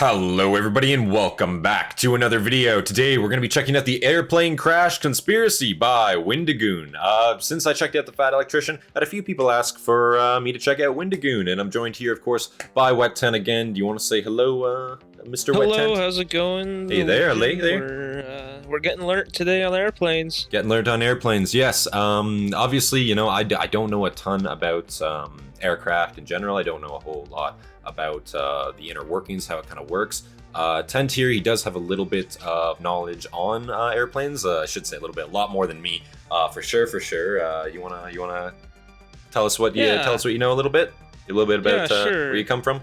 Hello everybody and welcome back to another video. Today we're going to be checking out the airplane crash conspiracy by Wendigoon. Since I checked out the Fat Electrician, I had a few people ask for me to check out Wendigoon, and I'm joined here of course by WetTent again. Do you want to say hello, Mr. WetTent? Hello, how's it going? Hey there, there. We're getting learnt today on airplanes. Getting learned on airplanes, yes. Obviously, you know, I don't know a ton about aircraft in general. I don't know a whole lot about the inner workings, how it kind of works. Tent here, he does have a little bit of knowledge on airplanes. I should say a lot more than me, for sure. You wanna tell us what you know a little bit about sure. where you come from?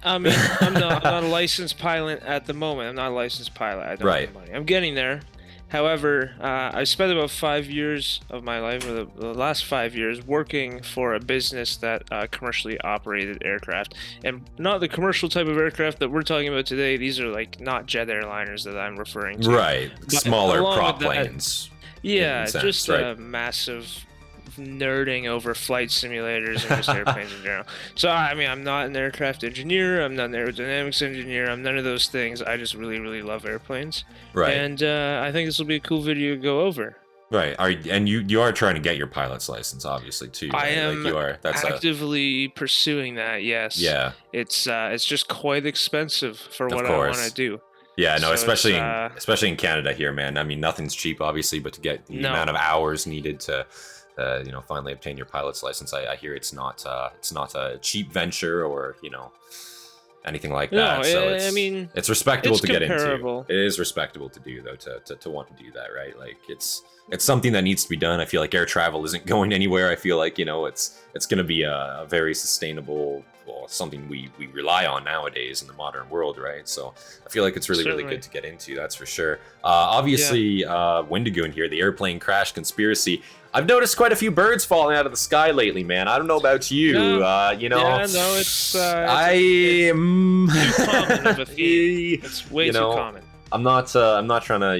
I mean, I'm not a licensed pilot at the moment. I'm not a licensed pilot. I don't have the money. I'm getting there. However, I spent about 5 years of my life, or the last 5 years, working for a business that commercially operated aircraft. And not the commercial type of aircraft that we're talking about today. These are like not jet airliners that I'm referring to. Right, but smaller prop planes. Yeah, just a massive nerding over flight simulators and just airplanes in general. So I mean, I'm not an aircraft engineer, I'm not an aerodynamics engineer, I'm none of those things. I just really love airplanes. Right. And I think this will be a cool video to go over. Right. And you are trying to get your pilot's license, obviously, too. Right? I am That's actively pursuing that. Yes. Yeah. It's just quite expensive for what I want to do. Yeah, no, so especially in Canada here, man. I mean, nothing's cheap, obviously, but to get the amount of hours needed to finally obtain your pilot's license, I hear it's not a cheap venture or anything like that. So I mean, it's respectable to get into. It is respectable to do though, to want to do that, right? Like it's something that needs to be done. I feel like air travel isn't going anywhere. I feel like it's going to be a very sustainable, something we rely on nowadays in the modern world, right? So I feel like it's really good to get into. That's for sure. Obviously, Wendigoon here, the airplane crash conspiracy. I've noticed quite a few birds falling out of the sky lately, man. I don't know about you. Yeah, no, it's too common of a theme. It's way too common. I'm not trying to,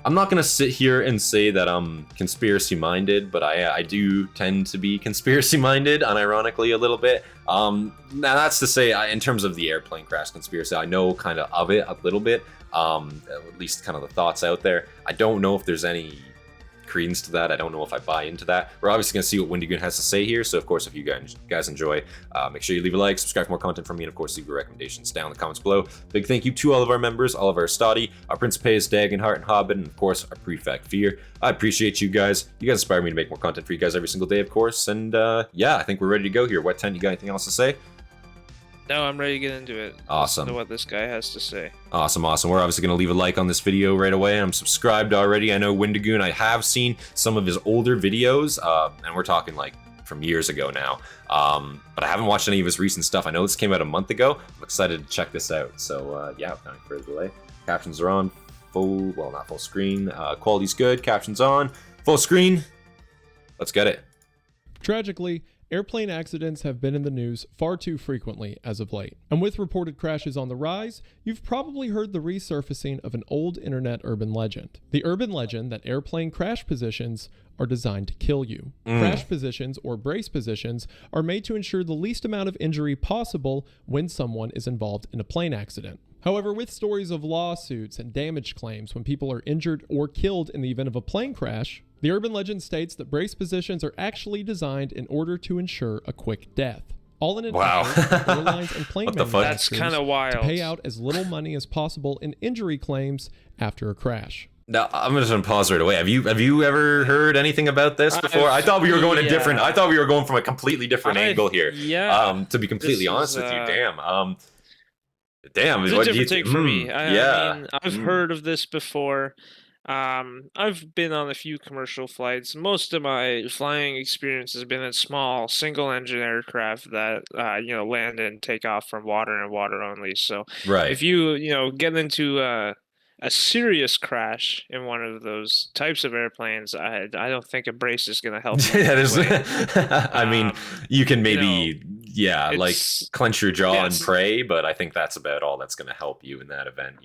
I'm not gonna sit here and say that I'm conspiracy minded, but I do tend to be conspiracy minded, unironically a little bit. Now that's to say, in terms of the airplane crash conspiracy, I know kind of it a little bit. At least kind of the thoughts out there. I don't know if there's any credence to that. I don't know if I buy into that. We're obviously going to see what Wendigoon has to say here. So of course, if you guys enjoy, make sure you leave a like, subscribe for more content from me, and of course leave your recommendations down in the comments below. Big thank you to all of our members, all of our Hastati, our Principe, Dagenhart, and Hobbit, and of course our Prefect Fear. I appreciate you guys. You guys inspire me to make more content for you guys every single day, of course. And yeah, I think we're ready to go here. WetTent, you got anything else to say? No, I'm ready to get into it. Awesome. Listen to what this guy has to say. Awesome. We're obviously going to leave a like on this video right away. I'm subscribed already. I know Wendigoon, I have seen some of his older videos, and we're talking like from years ago now. But I haven't watched any of his recent stuff. I know this came out a month ago. I'm excited to check this out. So yeah, without further delay. Captions are on. Not full screen. Quality's good. Captions on. Full screen. Let's get it. Tragically, airplane accidents have been in the news far too frequently as of late. And with reported crashes on the rise, you've probably heard the resurfacing of an old internet urban legend. The urban legend that airplane crash positions are designed to kill you. Crash positions, or brace positions, are made to ensure the least amount of injury possible when someone is involved in a plane accident. However, with stories of lawsuits and damage claims when people are injured or killed in the event of a plane crash, the urban legend states that brace positions are actually designed in order to ensure a quick death. All in an effort for airlines and plane manufacturers to pay out as little money as possible in injury claims after a crash. Now I'm just gonna pause right away. Have you ever heard anything about this before? I thought we were going different. I thought we were going from a completely different angle here. Yeah. To be completely honest with you, damn. It's a different take for me. I mean, I've heard of this before. I've been on a few commercial flights. Most of my flying experience has been in small single-engine aircraft that land and take off from water and water only. So if you get into a serious crash in one of those types of airplanes, I don't think a brace is going to help. I mean, you can maybe like clench your jaw and pray, but I think that's about all that's going to help you in that event.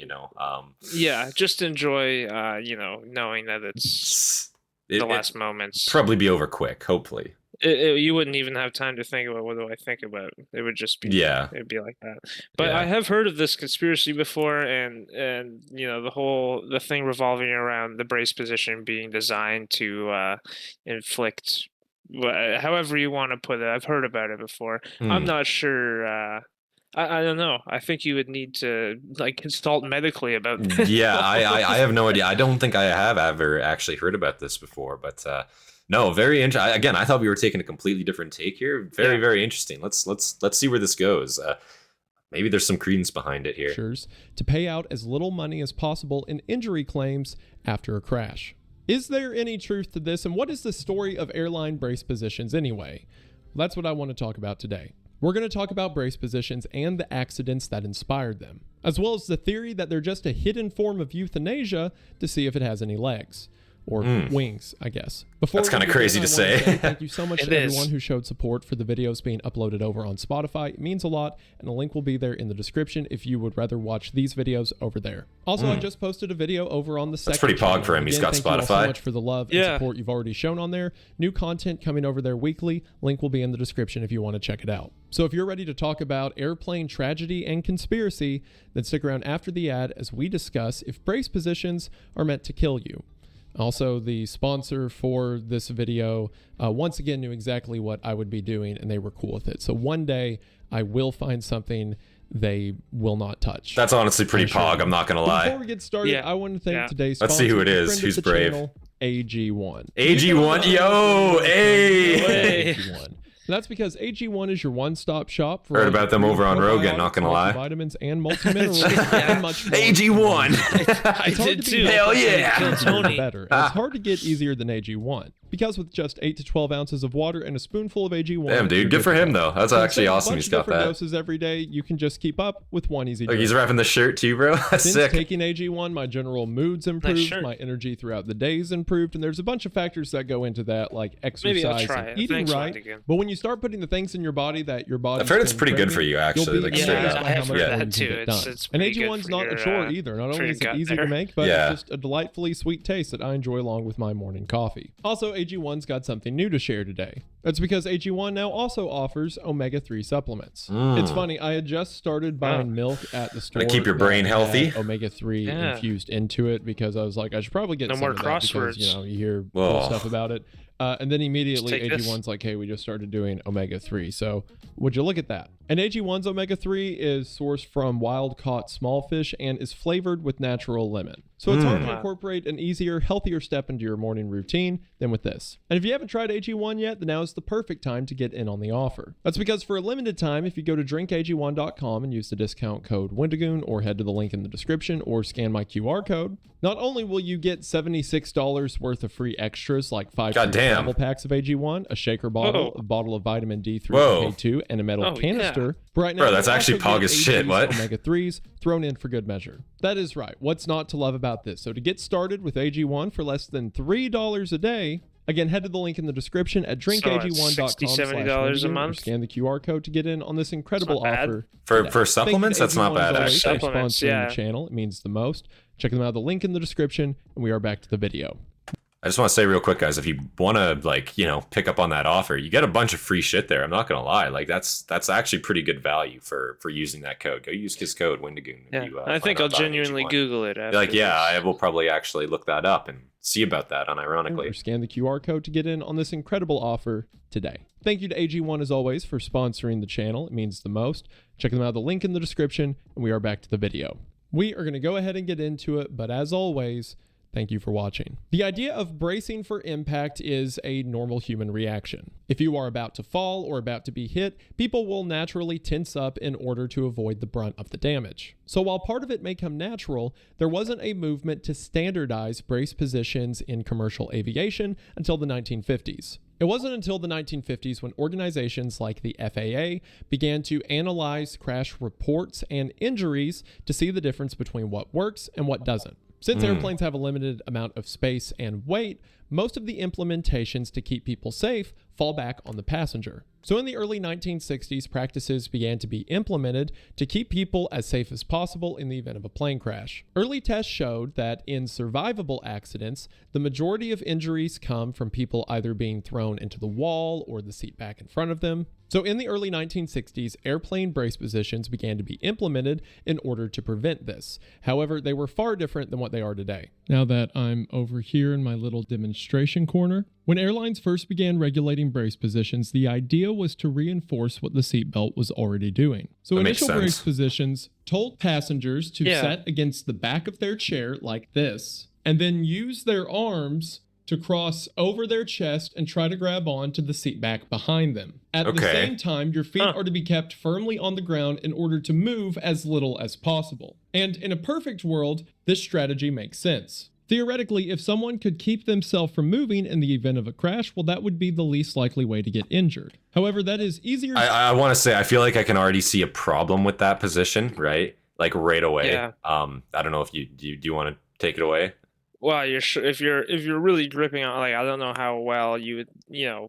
Yeah, just enjoy knowing that it's the last moments. Probably be over quick, hopefully. You wouldn't even have time to think about what do I think about. It would just be it'd be like that. But I have heard of this conspiracy before, and the thing revolving around the brace position being designed to inflict however you want to put it. I've heard about it before. I'm not sure. I don't know. I think you would need to consult medically about this. Yeah, I have no idea. I don't think I have ever actually heard about this before, but no, very interesting. Again, I thought we were taking a completely different take here. Very, very interesting. Let's see where this goes. Maybe there's some credence behind it here. To pay out as little money as possible in injury claims after a crash. Is there any truth to this, and what is the story of airline brace positions anyway? Well, that's what I want to talk about today. We're going to talk about brace positions and the accidents that inspired them, as well as the theory that they're just a hidden form of euthanasia to see if it has any legs. Or wings, I guess. That's kind of crazy to say. Thank you so much to everyone who showed support for the videos being uploaded over on Spotify. It means a lot, and a link will be there in the description if you would rather watch these videos over there. Also, I just posted a video over on the second channel. That's pretty pog for him. He's got Spotify. Thank you all so much for the love and support you've already shown on there. New content coming over there weekly. Link will be in the description if you want to check it out. So if you're ready to talk about airplane tragedy and conspiracy, then stick around after the ad as we discuss if brace positions are meant to kill you. Also, the sponsor for this video, once again, knew exactly what I would be doing, and they were cool with it. So one day, I will find something they will not touch. That's honestly pretty pog, I'm not going to lie. Before we get started, I want to thank today's sponsor. Let's see who it is. Who's brave? Channel, AG1. AG1? Yo! Hey! AG1. And that's because AG1 is your one-stop shop for heard about them over on Rogan, not gonna lie. Vitamins and multi-minerals and much more. AG1! I did too. Hell yeah! Better. And it's hard to get easier than AG1. Because with just 8 to 12 ounces of water and a spoonful of AG1... Damn, dude, good for him, though. That's actually awesome he's got that. Doses every day, you can just keep up with one easy drink. He's wrapping the shirt too, bro. That's Since sick. taking AG1, my general moods improved, my energy throughout the days improved, and there's a bunch of factors that go into that, like exercise and eating right. But when you start putting the things in your body that your body... I've heard it's pretty good for you, actually. Like, I have heard that too. It's and AG1's not a chore either. Not only is it easy to make, but it's just a delightfully sweet taste that I enjoy along with my morning coffee. Also, AG1's got something new to share today. That's because AG1 now also offers omega-3 supplements. It's funny, I had just started buying milk at the store. To keep your brain healthy. Omega-3 infused into it because I was like, I should probably get some of that because, you hear cool stuff about it. And then immediately AG1's like, hey, we just started doing omega-3. So would you look at that? And AG1's omega-3 is sourced from wild-caught small fish and is flavored with natural lemon. So it's hard to incorporate an easier, healthier step into your morning routine than with this. And if you haven't tried AG1 yet, then now is the perfect time to get in on the offer. That's because for a limited time, if you go to drinkag1.com and use the discount code Wendigoon or head to the link in the description or scan my QR code, not only will you get $76 worth of free extras like 5 travel packs of AG1, a shaker bottle, a bottle of vitamin D3 and K2, and a metal canister. But right now, that's actually pog as shit. What? Omega-3s thrown in for good measure. That is right. What's not to love about this? So to get started with AG1 for less than $3 a day, again, head to the link in the description at drinkag1.com/$70 a month. Scan the QR code to get in on this incredible offer. For supplements, that's not bad, actually. For sponsoring the channel, it means the most. Check them out, the link in the description, and we are back to the video. I just want to say real quick, guys, if you want to, pick up on that offer, you get a bunch of free shit there. I'm not going to lie. Like, that's actually pretty good value for using that code. Go use his code, Wendigoon. Yeah, I think I'll genuinely Google it. I will probably actually look that up and see about that, unironically. Or scan the QR code to get in on this incredible offer today. Thank you to AG1, as always, for sponsoring the channel. It means the most. Check them out, the link in the description, and we are back to the video. We are going to go ahead and get into it, but as always, thank you for watching. The idea of bracing for impact is a normal human reaction. If you are about to fall or about to be hit, people will naturally tense up in order to avoid the brunt of the damage. So while part of it may come natural, there wasn't a movement to standardize brace positions in commercial aviation until the 1950s. It wasn't until the 1950s when organizations like the FAA began to analyze crash reports and injuries to see the difference between what works and what doesn't. Since airplanes have a limited amount of space and weight, most of the implementations to keep people safe fall back on the passenger. So in the early 1960s, practices began to be implemented to keep people as safe as possible in the event of a plane crash. Early tests showed that in survivable accidents, the majority of injuries come from people either being thrown into the wall or the seat back in front of them. So in the early 1960s, airplane brace positions began to be implemented in order to prevent this. However, they were far different than what they are today. Now that I'm over here in my little demonstration corner, when airlines first began regulating brace positions, the idea was to reinforce what the seatbelt was already doing. So initial brace positions told passengers to set against the back of their chair like this, and then use their arms to cross over their chest and try to grab on to the seat back behind them. At the same time, your feet are to be kept firmly on the ground in order to move as little as possible. And in a perfect world, this strategy makes sense. Theoretically, if someone could keep themselves from moving in the event of a crash, well, that would be the least likely way to get injured. However, that is easier. I want to say, I feel like I can already see a problem with that position, right? Like right away. Yeah. I don't know if do you want to take it away? Well, if you're really gripping on, like, I don't know how well you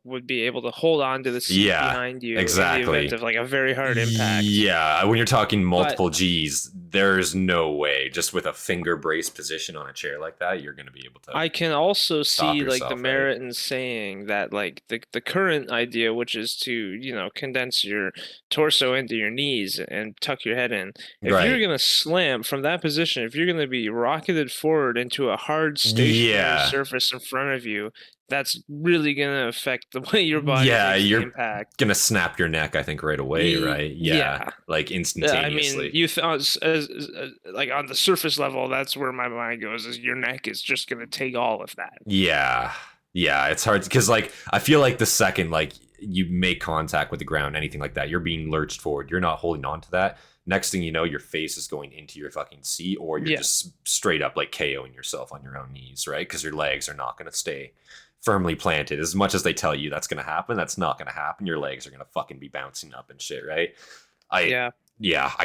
would be able to hold on to the seat behind you in the event of like a very hard impact. Yeah, when you're talking multiple G's, there's no way just with a finger brace position on a chair like that you're going to be able to. I can also see yourself, like the merit in saying that like the current idea, which is to condense your torso into your knees and tuck your head in. If you're going to slam from that position, if you're going to be rocketed forward into a hard stationary surface in front of you, that's really gonna affect the way your body you're impact. Gonna snap your neck, I think, right away, right? Like instantaneously. I mean, you thought as like on the surface level, that's where my mind goes, is your neck is just gonna take all of that. Yeah, it's hard because like I feel like the second like you make contact with the ground, anything like that, you're being lurched forward, you're not holding on to that. Next thing you know, your face is going into your fucking seat, or you're just straight up like KOing yourself on your own knees, right? Because your legs are not going to stay firmly planted. As much as they tell you that's going to happen, that's not going to happen. Your legs are going to fucking be bouncing up and shit, right? I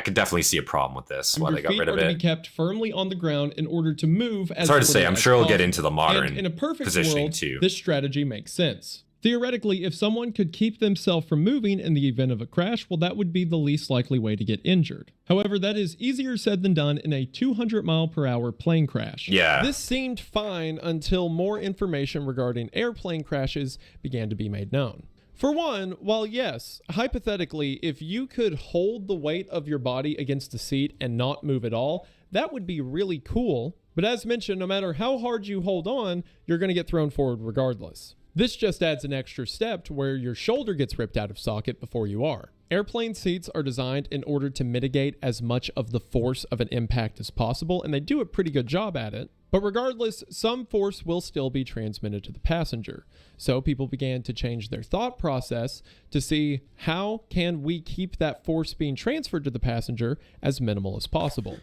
could definitely see a problem with this. Why they got rid of it. To be kept firmly on the ground in order to move. It's hard to say. I'm sure we'll get into the modern and in a perfect positioning world, too. This strategy makes sense. Theoretically, if someone could keep themselves from moving in the event of a crash, well, that would be the least likely way to get injured. However, that is easier said than done in a 200-mile-per-hour plane crash. Yeah. This seemed fine until more information regarding airplane crashes began to be made known. For one, while yes, hypothetically, if you could hold the weight of your body against the seat and not move at all, that would be really cool. But as mentioned, no matter how hard you hold on, you're going to get thrown forward regardless. This just adds an extra step to where your shoulder gets ripped out of socket before you are. Airplane seats are designed in order to mitigate as much of the force of an impact as possible, and they do a pretty good job at it. But regardless, some force will still be transmitted to the passenger. So people began to change their thought process to see how can we keep that force being transferred to the passenger as minimal as possible.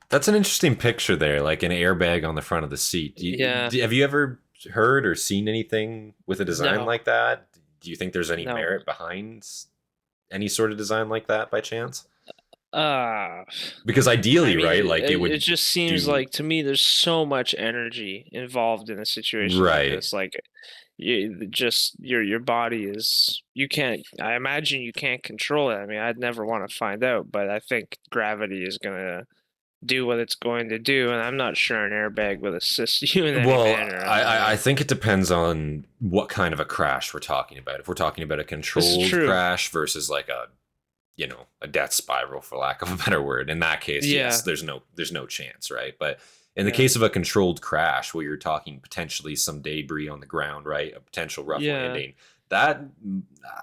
That's an interesting picture there, like an airbag on the front of the seat. Have you ever heard or seen anything with a design like that? Do you think there's any merit behind any sort of design like that by chance? Because ideally, right, like it just seems like to me there's so much energy involved in a situation like this. Like your body is, I imagine you can't control it. I mean, I'd never want to find out, but I think gravity is gonna do what it's going to do, and I'm not sure an airbag would assist you in any manner. I think it depends on what kind of a crash we're talking about. If we're talking about a controlled crash versus like a death spiral, for lack of a better word, in that case, yes, there's no chance, right? But in the case of a controlled crash, where you're talking potentially some debris on the ground, right, a potential rough landing, that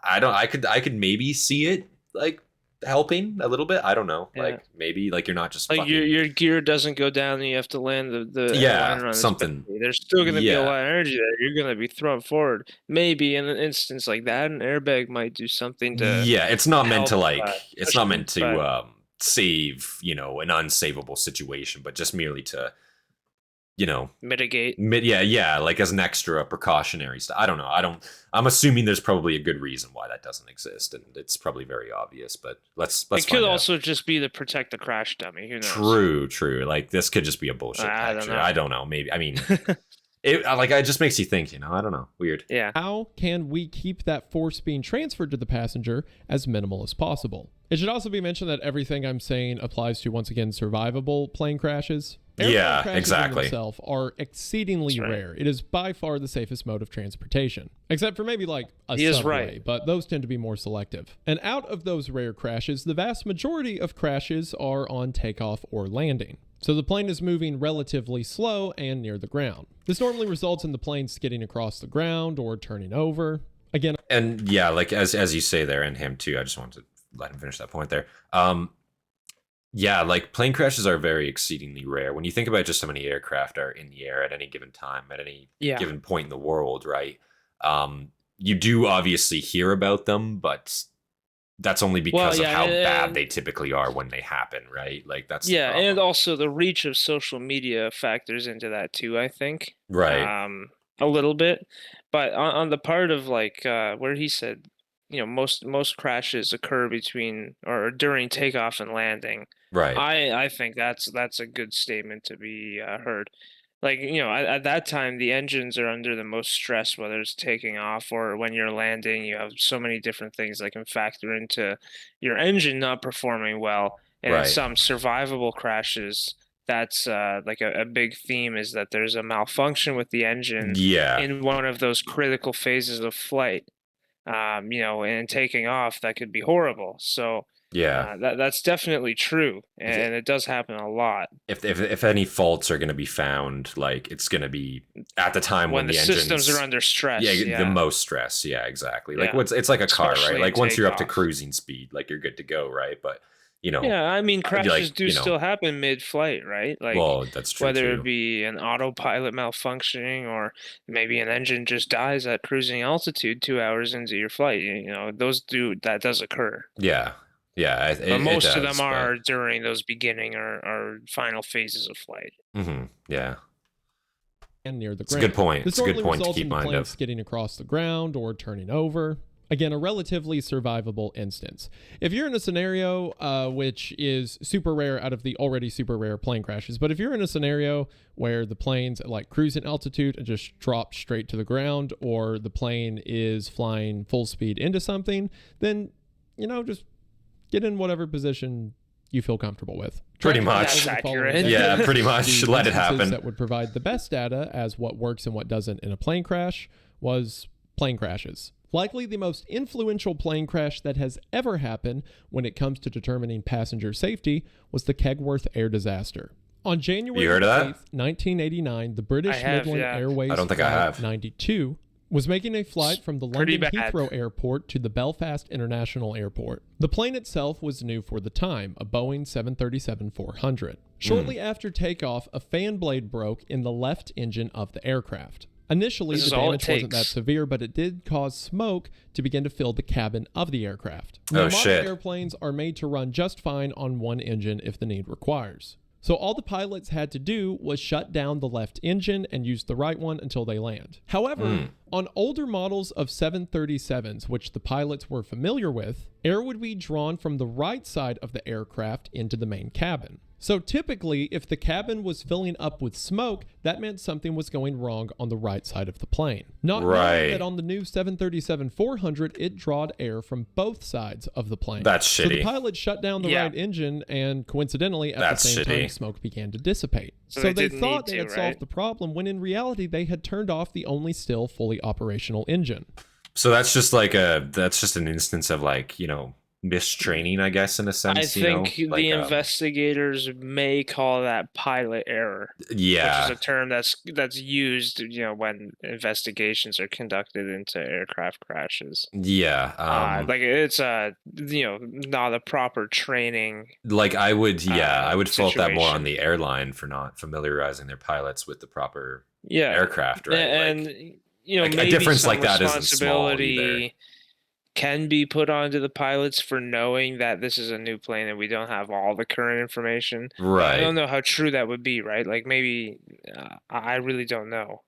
I could maybe see it like helping a little bit. I don't know, like maybe like you're not just like your gear doesn't go down and you have to land the something. There's still going to be a lot of energy there. You're going to be thrown forward. Maybe in an instance like that, an airbag might do something to it's not meant to like it's not meant to save an unsavable situation, but just merely to mitigate. Like as an extra precautionary stuff. I don't know. I'm assuming there's probably a good reason why that doesn't exist, and it's probably very obvious, but let's it could also just be to protect the crash dummy. Who knows? True. Like this could just be a bullshit picture. I don't know. Maybe. I mean, It just makes you think, I don't know. Weird. Yeah. How can we keep that force being transferred to the passenger as minimal as possible? It should also be mentioned that everything I'm saying applies to, once again, survivable plane crashes. Yeah, crashes exactly. in themselves are exceedingly rare. It is by far the safest mode of transportation, except for maybe like a subway, but those tend to be more selective. And out of those rare crashes, the vast majority of crashes are on takeoff or landing. So the plane is moving relatively slow and near the ground. This normally results in the plane skidding across the ground or turning over. Again, and yeah, like as you say there, and him too, I just wanted to let him finish that point there. Yeah, like plane crashes are very exceedingly rare. When you think about just how many aircraft are in the air at any given time, at any given point in the world, right? You do obviously hear about them, but that's only because of how bad they typically are when they happen, right? Like that's and also the reach of social media factors into that too, I think. Right. A little bit, but on the part of like where he said, most crashes occur between or during takeoff and landing. Right. I think that's a good statement to be heard. Like, at that time, the engines are under the most stress, whether it's taking off or when you're landing. You have so many different things that can factor into your engine not performing well. And in some survivable crashes, that's like a big theme is that there's a malfunction with the engine in one of those critical phases of flight. And taking off, that could be horrible. So that's definitely true, and it does happen a lot. If any faults are going to be found, like it's going to be at the time when the systems are under stress. The most stress. Yeah, exactly. Like it's like a car, right? Like once you're up to cruising speed, like you're good to go, right? But I mean, crashes still happen mid-flight, right? Like, well, that's true. Whether it be an autopilot malfunctioning or maybe an engine just dies at cruising altitude 2 hours into your flight, that does occur. Yeah. Yeah, but most of them are during those beginning or final phases of flight. Mm-hmm. Yeah. And near the ground. It's a good point. It's a good point to keep mind of. Skidding across the ground or turning over. Again, a relatively survivable instance. If you're in a scenario which is super rare out of the already super rare plane crashes, but if you're in a scenario where the plane's at like cruising altitude and just dropped straight to the ground, or the plane is flying full speed into something, then, just get in whatever position you feel comfortable with. Pretty much. Yeah, pretty much. Let it happen. That would provide the best data as what works and what doesn't in a plane crash was plane crashes. Likely the most influential plane crash that has ever happened when it comes to determining passenger safety was the Kegworth air disaster. On January 8th, 1989, the British Midland Airways Flight 92 was making a flight from the London Heathrow Airport to the Belfast International Airport. The plane itself was new for the time, a Boeing 737-400. Shortly after takeoff, a fan blade broke in the left engine of the aircraft. Initially, the damage wasn't that severe, but it did cause smoke to begin to fill the cabin of the aircraft. Now, modern airplanes are made to run just fine on one engine if the need requires. So all the pilots had to do was shut down the left engine and use the right one until they land. However, on older models of 737s, which the pilots were familiar with, air would be drawn from the right side of the aircraft into the main cabin. So typically, if the cabin was filling up with smoke, that meant something was going wrong on the right side of the plane. Not knowing that on the new 737-400, it drawed air from both sides of the plane. That's shitty. So the pilot shut down the right engine, and coincidentally, at the same time, smoke began to dissipate. So they thought they had solved the problem, when in reality, they had turned off the only still fully operational engine. So that's just like that's just an instance of mistraining, I guess, in a sense. I think the investigators may call that pilot error. Yeah, which is a term that's used, when investigations are conducted into aircraft crashes. Yeah, it's not a proper training. Like I would fault that more on the airline for not familiarizing their pilots with the proper aircraft, right? And maybe a difference some like that isn't small either. Can be put onto the pilots for knowing that this is a new plane and we don't have all the current information. Right. I don't know how true that would be, right? Like maybe I really don't know.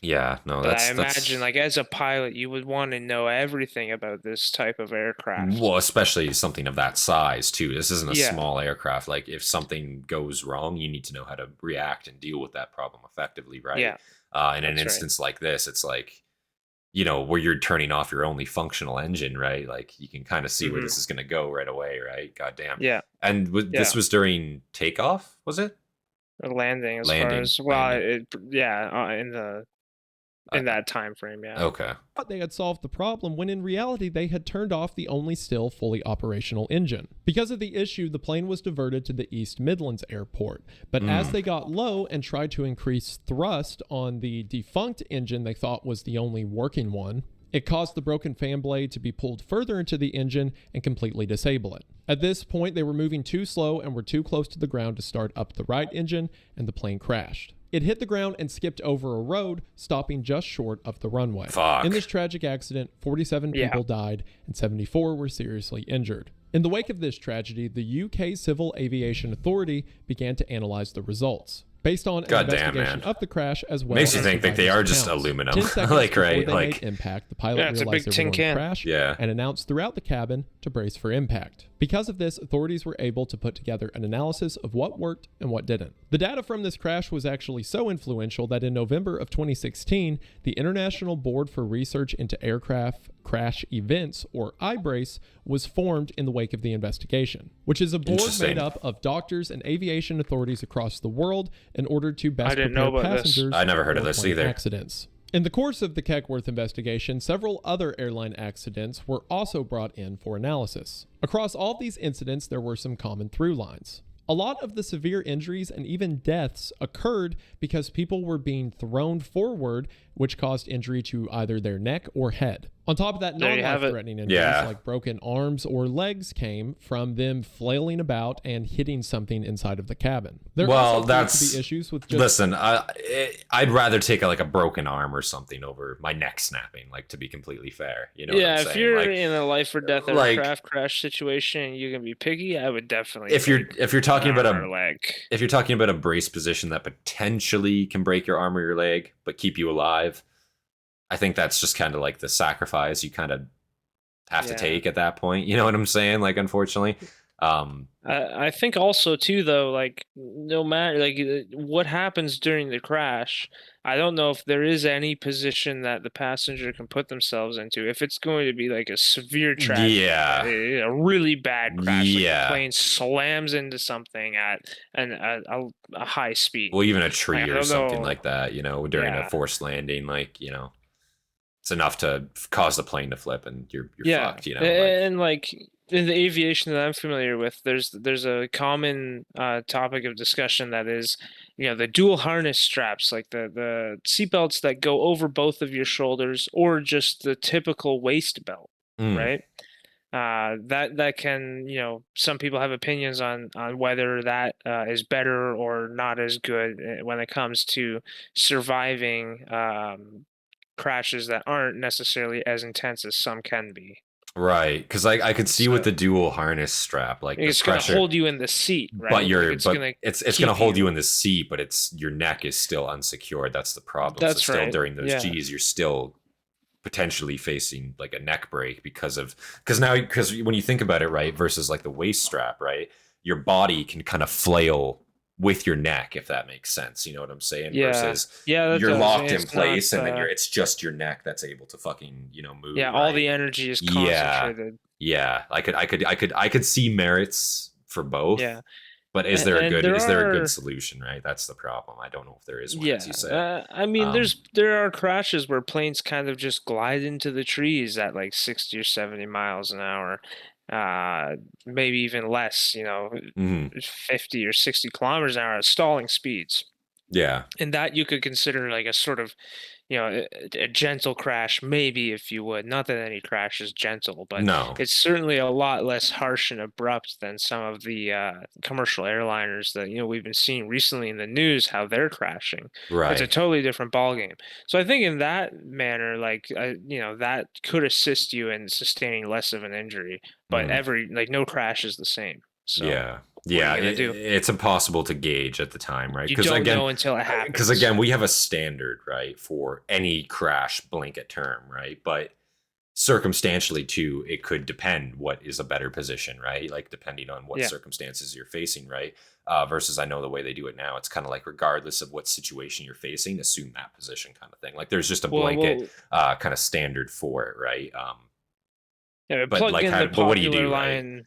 Yeah, no, but I imagine like as a pilot, you would want to know everything about this type of aircraft. Well, especially something of that size too. This isn't a small aircraft. Like if something goes wrong, you need to know how to react and deal with that problem effectively, right? Yeah. In an instance like this, it's like, you know, where you're turning off your only functional engine, right? Like you can kind of see where this is going to go right away, right? Goddamn. Yeah. And this was during takeoff, was it? Or landing, far as in that time frame, yeah. Okay. But they had solved the problem when in reality they had turned off the only still fully operational engine. Because of the issue, the plane was diverted to the East Midlands airport. But as they got low and tried to increase thrust on the defunct engine they thought was the only working one, it caused the broken fan blade to be pulled further into the engine and completely disable it. At this point, they were moving too slow and were too close to the ground to start up the right engine, and the plane crashed. It hit the ground and skipped over a road, stopping just short of the runway. Fuck. In this tragic accident, 47 people died and 74 were seriously injured. In the wake of this tragedy, the UK Civil Aviation Authority began to analyze the results. Based on an investigation of the crash as well. Makes you think that they are just aluminum. 10 seconds like, before right? they Like, made impact, the pilot realized they were going to crash and announced throughout the cabin to brace for impact. Because of this, authorities were able to put together an analysis of what worked and what didn't. The data from this crash was actually so influential that in November of 2016, the International Board for Research into Aircraft Crash Events, or IBRACE, was formed in the wake of the investigation, which is a board made up of doctors and aviation authorities across the world in order to best prepare passengers. I never heard of this either. Accidents. In the course of the Keckworth investigation, several other airline accidents were also brought in for analysis. Across all these incidents, there were some common through lines. A lot of the severe injuries and even deaths occurred because people were being thrown forward, which caused injury to either their neck or head. On top of that, non-life-threatening injuries like broken arms or legs came from them flailing about and hitting something inside of the cabin. There that's be issues with just... Listen, I'd rather take a broken arm or something over my neck snapping. Like, to be completely fair, you know. Yeah, what I'm if saying? you're in a life or death aircraft crash situation, and you can be picky. I would definitely. If you're talking about a brace position that potentially can break your arm or your leg but keep you alive, I think that's just kind of like the sacrifice you kind of have to take at that point. You know what I'm saying? Like, unfortunately. I think also too, though, like, no matter what happens during the crash, I don't know if there is any position that the passenger can put themselves into. If it's going to be like a severe tragedy, a really bad crash, like the plane slams into something at a high speed. Well, even a tree or something like that, you know, during a forced landing, like, you know, it's enough to cause the plane to flip and you're fucked, you know. And like in the aviation that I'm familiar with, there's a common topic of discussion that is, you know, the dual harness straps, like the seatbelts that go over both of your shoulders, or just the typical waist belt, right? That can, you know, some people have opinions on whether that is better or not as good when it comes to surviving crashes that aren't necessarily as intense as some can be. Right, because I could see with the dual harness strap, like it's going to hold you in the seat, right? But it's going to hold you in the seat, but your neck is still unsecured. That's the problem. That's so right. During those G's, you're still potentially facing like a neck break because when you think about it, right, versus like the waist strap, right, your body can kind of flail with your neck, if that makes sense. You know what I'm saying? Versus you're locked in place, and then it's just your neck that's able to fucking, you know, move. Yeah, all the energy is concentrated. Yeah. I could see merits for both. Yeah. But is there a good solution, right? That's the problem. I don't know if there is one, as you say. I mean, there are crashes where planes kind of just glide into the trees at like 60 or 70 miles an hour. Maybe even less, you know, 50 or 60 kilometers an hour at stalling speeds. Yeah. And that you could consider like a sort of, you know, a gentle crash, maybe, if you would. Not that any crash is gentle, but it's certainly a lot less harsh and abrupt than some of the commercial airliners that, you know, we've been seeing recently in the news, how they're crashing. Right. It's a totally different ballgame. So I think in that manner, like, you know, that could assist you in sustaining less of an injury. But no crash is the same. So it's impossible to gauge at the time, right? You don't know until it happens. Because again, we have a standard, right, for any crash blanket term, right? But circumstantially too, it could depend what is a better position, right? Like depending on what circumstances you're facing, right? Versus I know the way they do it now, it's kind of like regardless of what situation you're facing, assume that position kind of thing. Like there's just a blanket kind of standard for it, right? But like, what do you do, line, right?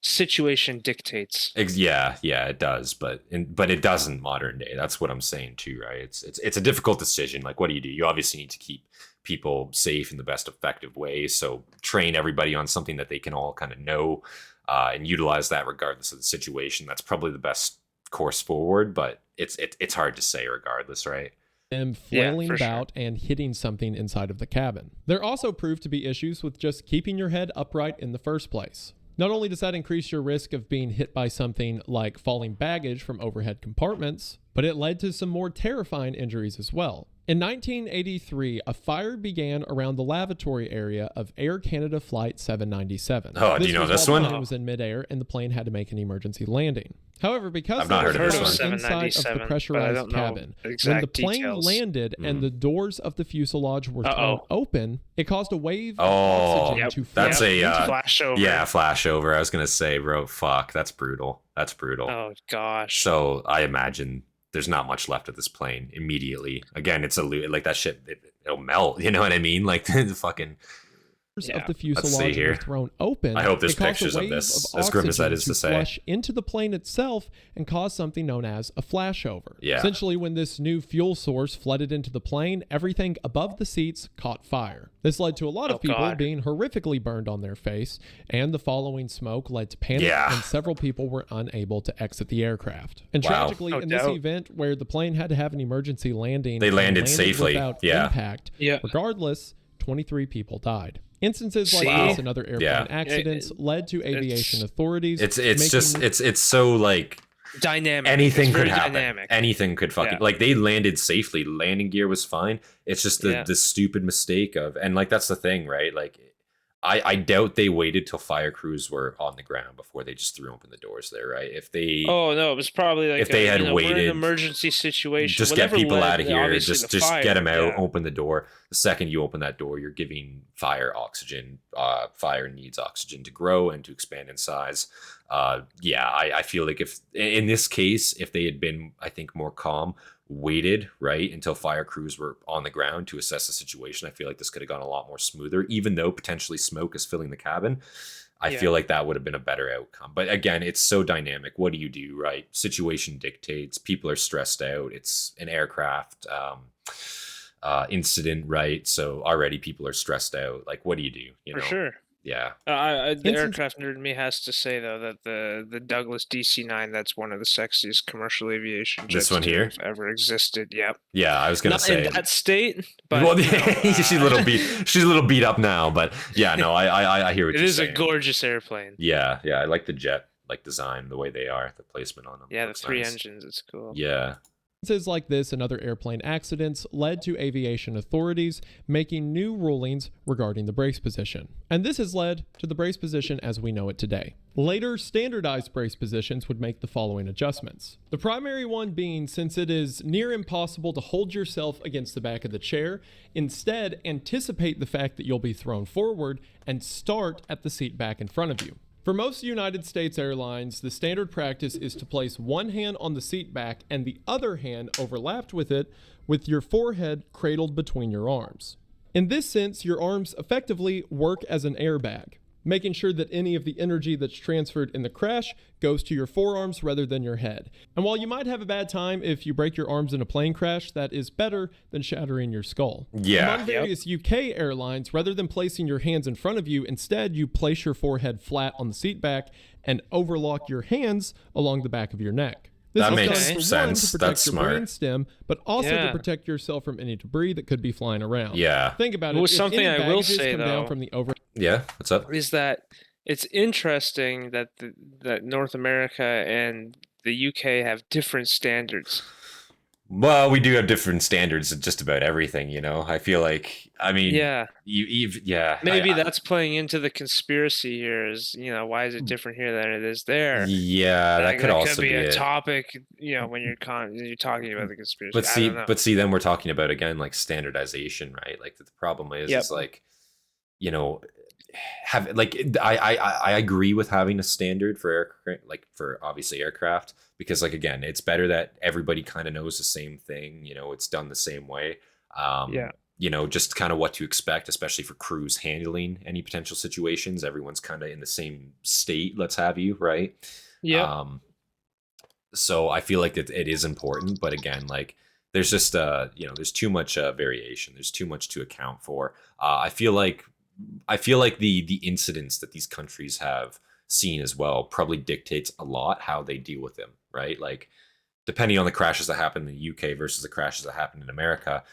Situation dictates. Yeah, it does, but it doesn't modern day. That's what I'm saying too, right? It's a difficult decision. Like, what do? You obviously need to keep people safe in the best effective way. So train everybody on something that they can all kind of know and utilize that regardless of the situation. That's probably the best course forward, but it's hard to say regardless, right? Them flailing about and hitting something inside of the cabin. There also proved to be issues with just keeping your head upright in the first place. Not only does that increase your risk of being hit by something like falling baggage from overhead compartments, but it led to some more terrifying injuries as well. In 1983, a fire began around the lavatory area of Air Canada Flight 797. Oh, do you know this one? The plane was in midair and the plane had to make an emergency landing. However, because I've not heard of this one. Inside of the pressurized cabin, when the plane landed and the doors of the fuselage were thrown open, it caused a wave of oxygen to flashover. Yeah, flashover. I was gonna say, bro, fuck, that's brutal. That's brutal. Oh gosh. So I imagine there's not much left of this plane immediately. Again, it's like that shit. It'll melt. You know what I mean? Like the fucking. Of the fuselage were thrown open. I hope there's pictures of this, as grim as that is to say. Flush into the plane itself and cause something known as a flashover. Yeah. Essentially, when this new fuel source flooded into the plane, everything above the seats caught fire. This led to a lot of people being horrifically burned on their face, and the following smoke led to panic, and several people were unable to exit the aircraft. And tragically, in this event where the plane had to have an emergency landing, they landed safely without impact. Regardless, 23 people died. Instances like this and other airplane accidents led to aviation authorities. It's so like dynamic. Anything could happen. Dynamic. Anything could fucking like they landed safely. Landing gear was fine. It's just the stupid mistake of, and like that's the thing, right? Like I doubt they waited till fire crews were on the ground before they just threw open the doors there, right? If they it was probably like if they had waited, we're in an emergency situation, just get people out of here, just get them out, open the door. The second you open that door, you're giving fire oxygen. Fire needs oxygen to grow and to expand in size. I feel like if in this case, if they had been, I think, more calm, waited right until fire crews were on the ground to assess the situation, I feel like this could have gone a lot more smoother, even though potentially smoke is filling the cabin. I feel like that would have been a better outcome. But again, it's so dynamic. What do you do, right? Situation dictates. People are stressed out. It's an aircraft incident, right? So already people are stressed out. Like, what do you do? You know? For sure. Yeah. The aircraft nerd in me has to say though that the Douglas DC-9, that's one of the sexiest commercial aviation jets this one here ever existed. Yep. Yeah, I was gonna say in that state, but she's a little beat up now, but yeah, no, I hear what you're saying. It is a gorgeous airplane. Yeah, I like the jet design, the way they are, the placement on them. Yeah, the three engines, it's cool. Yeah. Instances like this and other airplane accidents led to aviation authorities making new rulings regarding the brace position. And this has led to the brace position as we know it today. Later, standardized brace positions would make the following adjustments. The primary one being, since it is near impossible to hold yourself against the back of the chair, instead anticipate the fact that you'll be thrown forward and start at the seat back in front of you. For most United States airlines, the standard practice is to place one hand on the seat back and the other hand overlapped with it, with your forehead cradled between your arms. In this sense, your arms effectively work as an airbag, making sure that any of the energy that's transferred in the crash goes to your forearms rather than your head. And while you might have a bad time if you break your arms in a plane crash, that is better than shattering your skull. Yeah. Among various UK airlines, rather than placing your hands in front of you, instead you place your forehead flat on the seat back and overlock your hands along the back of your neck. This that is makes done for sense. One, to protect That's your smart. brain stem, but also to protect yourself from any debris that could be flying around. Yeah. Think about it. Well, something I will say down from the yeah. What's up? Is that it's interesting that that North America and the UK have different standards. Well, we do have different standards at just about everything, you know. I feel like, I mean, maybe that's playing into the conspiracy here. Is, you know, why is it different here than it is there? Yeah, that could also be a topic, you know, when you're talking about the conspiracy. But see, then we're talking about again like standardization, right? Like the problem is like you know, have like I agree with having a standard for for obviously aircraft, because like again, it's better that everybody kind of knows the same thing, you know, it's done the same way. You know, just kind of what to expect, especially for crews handling any potential situations. Everyone's kind of in the same state, let's have you, right? Yeah. So I feel like it is important, but again, like there's just you know, there's too much variation, there's too much to account for. I feel like the incidents that these countries have seen as well probably dictates a lot how they deal with them, right? Like depending on the crashes that happen in the UK versus the crashes that happen in America,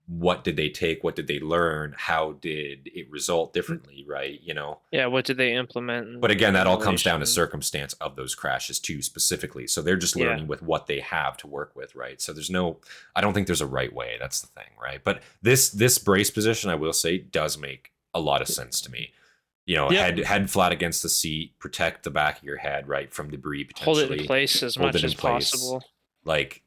what did they take? What did they learn? How did it result differently, right? You know? Yeah, what did they implement? But again, that all comes down to circumstance of those crashes too, specifically. So they're just learning with what they have to work with, right? So I don't think there's a right way. That's the thing, right? But this brace position, I will say, does make a lot of sense to me. You know, head flat against the seat, protect the back of your head, right, from debris potentially. Hold it in place as much as possible. Like,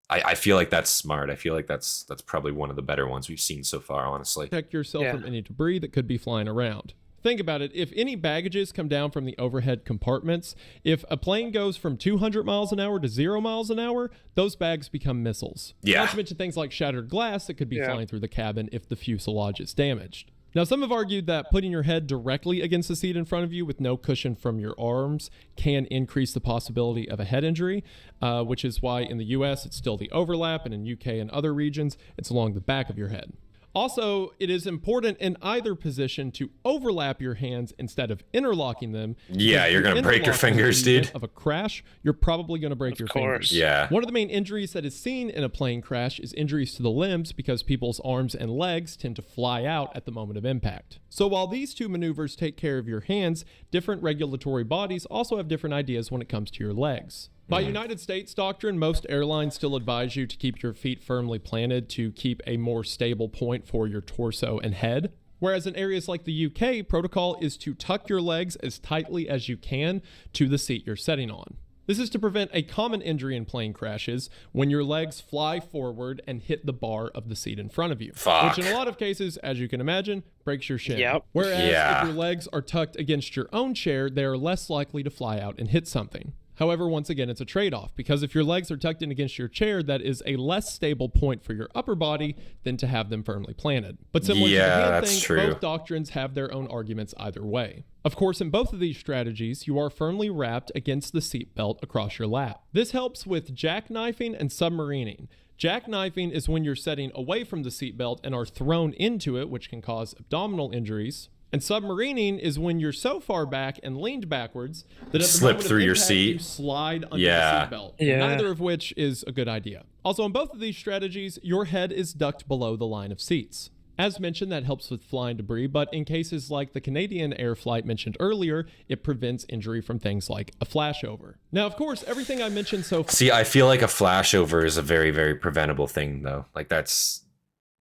I feel like that's smart. I feel like that's probably one of the better ones we've seen so far, honestly. Protect yourself from any debris that could be flying around. Think about it. If any baggages come down from the overhead compartments, if a plane goes from 200 miles an hour to 0 miles an hour, those bags become missiles. Yeah. Not to mention things like shattered glass that could be flying through the cabin if the fuselage is damaged. Now, some have argued that putting your head directly against the seat in front of you with no cushion from your arms can increase the possibility of a head injury, which is why in the US it's still the overlap, and in UK and other regions it's along the back of your head. Also, it is important in either position to overlap your hands instead of interlocking them. Yeah, you're going to break your fingers, dude. Of a crash, you're probably going to break your fingers. Yeah. One of the main injuries that is seen in a plane crash is injuries to the limbs, because people's arms and legs tend to fly out at the moment of impact. So while these two maneuvers take care of your hands, different regulatory bodies also have different ideas when it comes to your legs. By United States doctrine, most airlines still advise you to keep your feet firmly planted to keep a more stable point for your torso and head. Whereas in areas like the UK, protocol is to tuck your legs as tightly as you can to the seat you're sitting on. This is to prevent a common injury in plane crashes when your legs fly forward and hit the bar of the seat in front of you. Which in a lot of cases, as you can imagine, breaks your shin. Whereas if your legs are tucked against your own chair, they are less likely to fly out and hit something. However, once again, it's a trade-off, because if your legs are tucked in against your chair, that is a less stable point for your upper body than to have them firmly planted. But similar to the hand thing, both doctrines have their own arguments either way. Of course, in both of these strategies, you are firmly wrapped against the seatbelt across your lap. This helps with jackknifing and submarining. Jackknifing is when you're setting away from the seatbelt and are thrown into it, which can cause abdominal injuries. And submarining is when you're so far back and leaned backwards that at the slip moment through of your impact, seat. you slide under the seatbelt. Neither of which is a good idea. Also, in both of these strategies, your head is ducked below the line of seats. As mentioned, that helps with flying debris, but in cases like the Canadian air flight mentioned earlier, it prevents injury from things like a flashover. Now, of course, everything I mentioned so far... See, I feel like a flashover is a very, very preventable thing, though. Like, that's...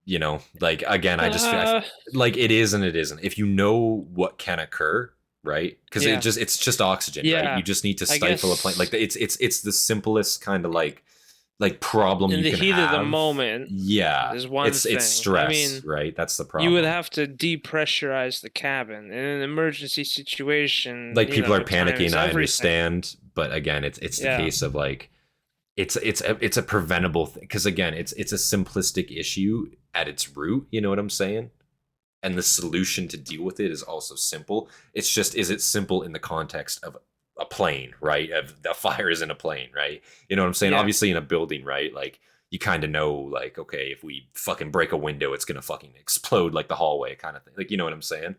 You know, like, again, I just feel like it is and it isn't. If you know what can occur, right? Because it's just oxygen, right? You just need to stifle a plane. Like, it's the simplest kind of like problem in you can have. In the heat of the moment. Yeah. Is one thing. It's stress, I mean, right? That's the problem. You would have to depressurize the cabin in an emergency situation. Like, people are panicking, I understand. But again, it's the case of like, it's a preventable thing, because again, it's a simplistic issue at its root, you know what I'm saying? And the solution to deal with it is also simple. It's just, is it simple in the context of a plane, right? Of the fire is in a plane, right? You know what I'm saying? Obviously in a building, right? Like, you kind of know, like, okay, if we fucking break a window, it's gonna fucking explode like the hallway kind of thing. Like, you know what I'm saying?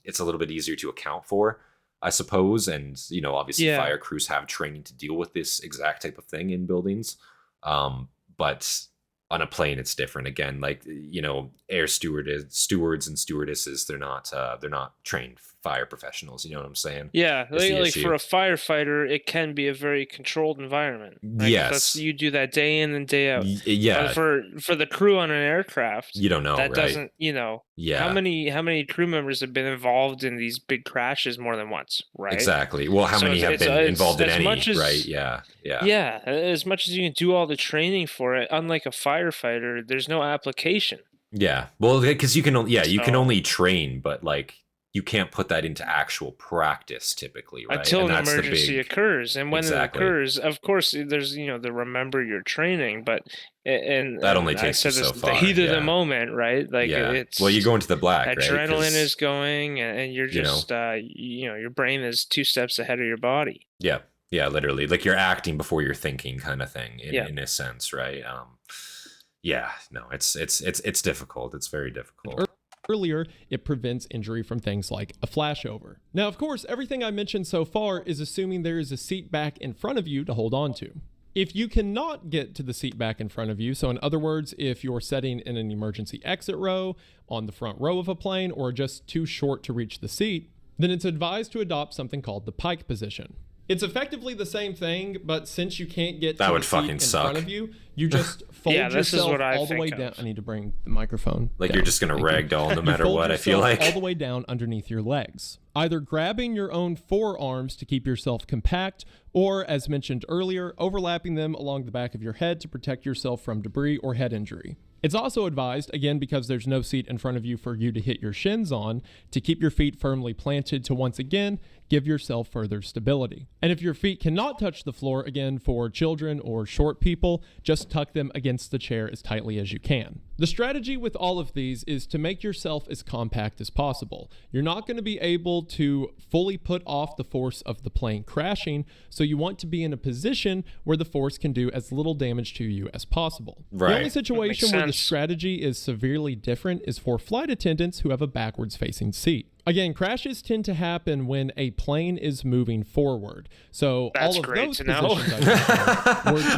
It's a little bit easier to account for, I suppose. And, you know, obviously fire crews have training to deal with this exact type of thing in buildings. But on a plane, it's different. Again, like, you know, air stewards and stewardesses, they're not trained fire professionals. You know what I'm saying? Yeah, like for a firefighter, it can be a very controlled environment. Like, yes, you do that day in and day out. Yeah, but for the crew on an aircraft, you don't know. That right? doesn't, you know. Yeah. How many crew members have been involved in these big crashes more than once? Right. Exactly. Well, how many have been involved in any? Right. Yeah. Yeah. Yeah. As much as you can do all the training for it, unlike a firefighter, there's no application. Yeah, well, because you can only train, but like you can't put that into actual practice typically, right? Until an emergency occurs, and when it occurs, of course, there's the remember your training, but that only takes you so far. The heat of the moment, right? Like it's you go into the black, right? Adrenaline is going, and you're just your brain is 2 steps ahead of your body. Yeah, literally, like you're acting before you're thinking, kind of thing, in a sense, right? It's difficult. It's very difficult. Earlier, it prevents injury from things like a flashover. Now, of course, everything I mentioned so far is assuming there is a seat back in front of you to hold on to. If you cannot get to the seat back in front of you, so in other words, if you're sitting in an emergency exit row, on the front row of a plane, or just too short to reach the seat, then it's advised to adopt something called the pike position. It's effectively the same thing, but since you can't get to the seat in front of you, you just fold yourself all the way down. I need to bring the microphone down. You're just going to ragdoll no matter what, I feel like. All the way down underneath your legs, either grabbing your own forearms to keep yourself compact, or, as mentioned earlier, overlapping them along the back of your head to protect yourself from debris or head injury. It's also advised, again because there's no seat in front of you for you to hit your shins on, to keep your feet firmly planted to once again give yourself further stability. And if your feet cannot touch the floor, again for children or short people, just tuck them against the chair as tightly as you can. The strategy with all of these is to make yourself as compact as possible. You're not going to be able to fully put off the force of the plane crashing, so you want to be in a position where the force can do as little damage to you as possible. Right. The only situation where the strategy is severely different is for flight attendants who have a backwards facing seat. Again, crashes tend to happen when a plane is moving forward. So that's all of great those to know.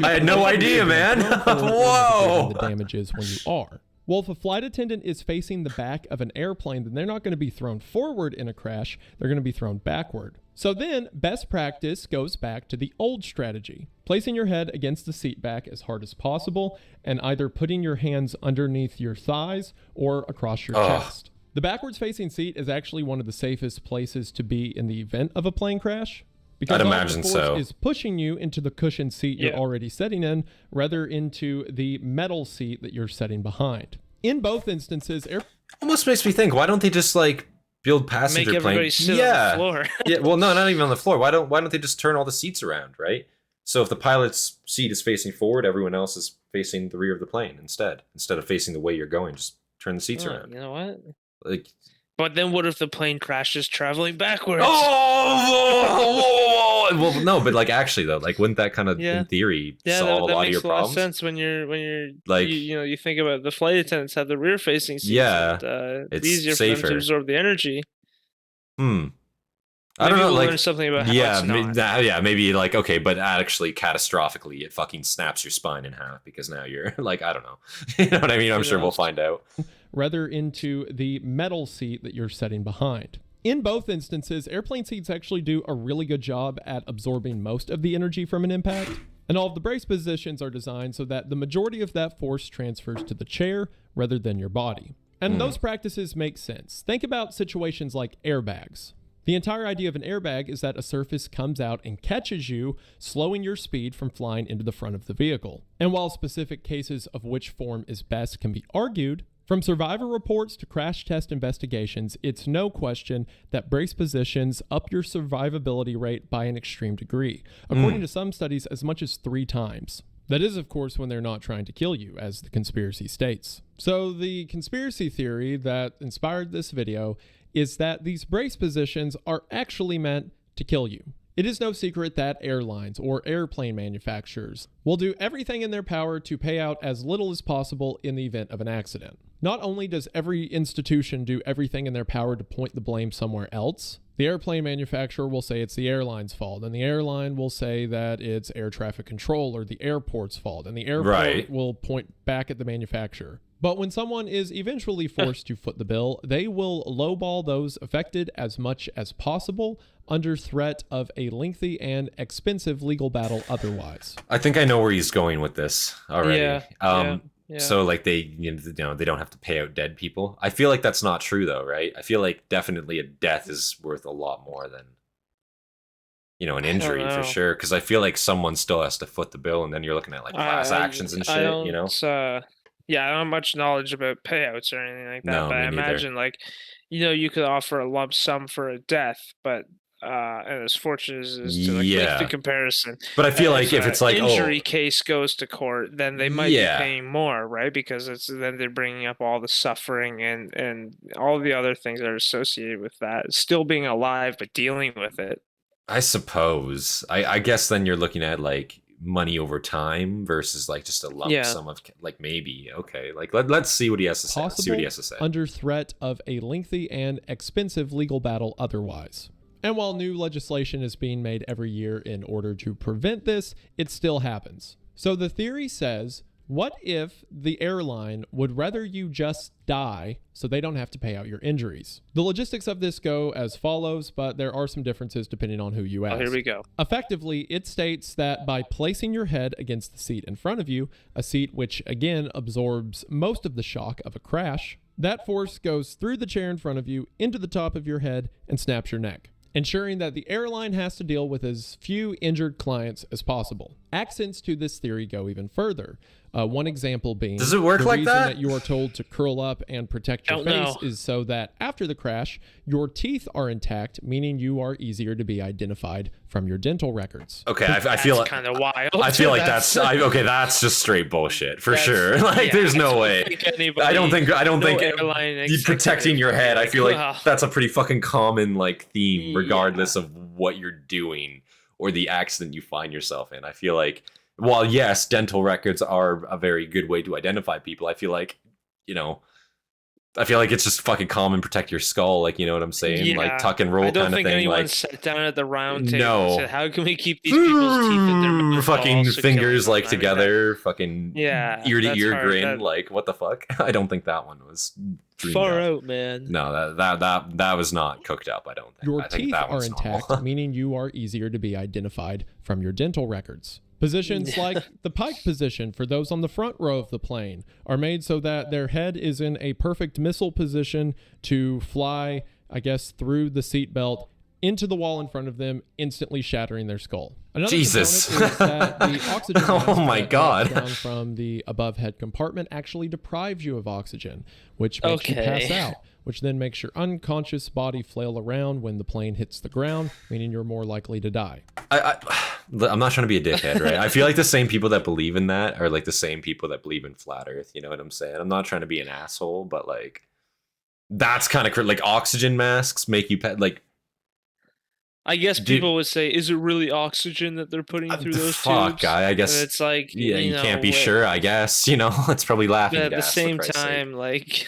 I had no idea, man. Whoa. The damage is when you are. Well, if a flight attendant is facing the back of an airplane, then they're not going to be thrown forward in a crash. They're going to be thrown backward. So then, best practice goes back to the old strategy. Placing your head against the seat back as hard as possible, and either putting your hands underneath your thighs or across your chest. The backwards facing seat is actually one of the safest places to be in the event of a plane crash. Because I'd imagine the force is pushing you into the cushioned seat you're already sitting in, rather into the metal seat that you're sitting behind. In both instances, almost makes me think, why don't they just build passenger Make everybody sit on the floor. Well, no, not even on the floor. Why don't they just turn all the seats around, right? So if the pilot's seat is facing forward, everyone else is facing the rear of the plane instead of facing the way you're going. Just turn the seats around. You know what? But then what if the plane crashes traveling backwards? Oh, well, no, but actually though, wouldn't that kind of in theory solve a lot of your problems? That makes a lot of sense when you're you think about the flight attendants have the rear facing seats. Yeah, it's easier for them to absorb the energy. I don't know, we'll learn something about how it's not. Maybe okay, but actually catastrophically it fucking snaps your spine in half because now you're I don't know. You know what I mean? I'm sure we'll find out. Rather into the metal seat that you're sitting behind. In both instances, airplane seats actually do a really good job at absorbing most of the energy from an impact, and all of the brace positions are designed so that the majority of that force transfers to the chair rather than your body. And those practices make sense. Think about situations like airbags. The entire idea of an airbag is that a surface comes out and catches you, slowing your speed from flying into the front of the vehicle. And while specific cases of which form is best can be argued, from survivor reports to crash test investigations, it's no question that brace positions up your survivability rate by an extreme degree, according to some studies as much as 3 times. That is, of course, when they're not trying to kill you, as the conspiracy states. So the conspiracy theory that inspired this video is that these brace positions are actually meant to kill you. It is no secret that airlines or airplane manufacturers will do everything in their power to pay out as little as possible in the event of an accident. Not only does every institution do everything in their power to point the blame somewhere else, the airplane manufacturer will say it's the airline's fault, and the airline will say that it's air traffic control or the airport's fault, and the airport will point back at the manufacturer. But when someone is eventually forced to foot the bill, they will lowball those affected as much as possible under threat of a lengthy and expensive legal battle otherwise. I think I know where he's going with this already. Yeah. So they they don't have to pay out dead people. I feel like that's not true though, right? I feel like definitely a death is worth a lot more than an injury for sure. Because I feel like someone still has to foot the bill, and then you're looking at class actions and shit. Yeah, I don't have much knowledge about payouts or anything like that, No, but me I neither. imagine like, you could offer a lump sum for a death, but and as fortunate as it is to like make the comparison. But I feel like if it's like injury case goes to court, then they might be paying more, right? Because then they're bringing up all the suffering and all the other things that are associated with that. Still being alive, but dealing with it. I suppose. I guess then you're looking at like money over time versus like just a lump sum of like maybe okay. Like let's see what he has to say. Possible See what he has to say. Under threat of a lengthy and expensive legal battle otherwise. And while new legislation is being made every year in order to prevent this, it still happens. So the theory says, what if the airline would rather you just die so they don't have to pay out your injuries? The logistics of this go as follows, but there are some differences depending on who you ask. Oh, here we go. Effectively, it states that by placing your head against the seat in front of you, a seat which again absorbs most of the shock of a crash, that force goes through the chair in front of you into the top of your head and snaps your neck, ensuring that the airline has to deal with as few injured clients as possible. Accents to this theory go even further. One example being, does it work the like reason that? that you are told to curl up and protect your face is so that after the crash, your teeth are intact, meaning you are easier to be identified from your dental records. Okay, I feel like kind of wild. I feel like that's just straight bullshit for sure. Like there's no way. I don't think protecting your head. I feel like that's a pretty fucking common like theme, regardless of what you're doing or the accident you find yourself in. I feel like while yes, dental records are a very good way to identify people, I feel like it's just fucking common. Protect your skull, like, you know what I'm saying? Yeah. Like tuck and roll kind of thing. I don't think anyone like sat down at the round table and said, how can we keep these people's teeth in their mouth fucking fingers like together, that, fucking ear to ear grin, like what the fuck? I don't think that one was far out, man. No, that was not cooked up, I don't think. Your I think teeth that are intact, meaning you are easier to be identified from your dental records. Positions like the pike position for those on the front row of the plane are made so that their head is in a perfect missile position to fly, I guess, through the seatbelt into the wall in front of them, instantly shattering their skull. Another Jesus. component is that the oxygen Oh my God. down from the above head compartment actually deprives you of oxygen, which makes you pass out, which then makes your unconscious body flail around when the plane hits the ground, meaning you're more likely to die. I'm not trying to be a dickhead, right? I feel like the same people that believe in that are like the same people that believe in flat Earth. You know what I'm saying? I'm not trying to be an asshole, but like that's kind of like oxygen masks make you like. I guess people would say, is it really oxygen that they're putting through those tubes? I guess and it's like, you can't be sure. I guess it's probably laughing. But at the same time, like,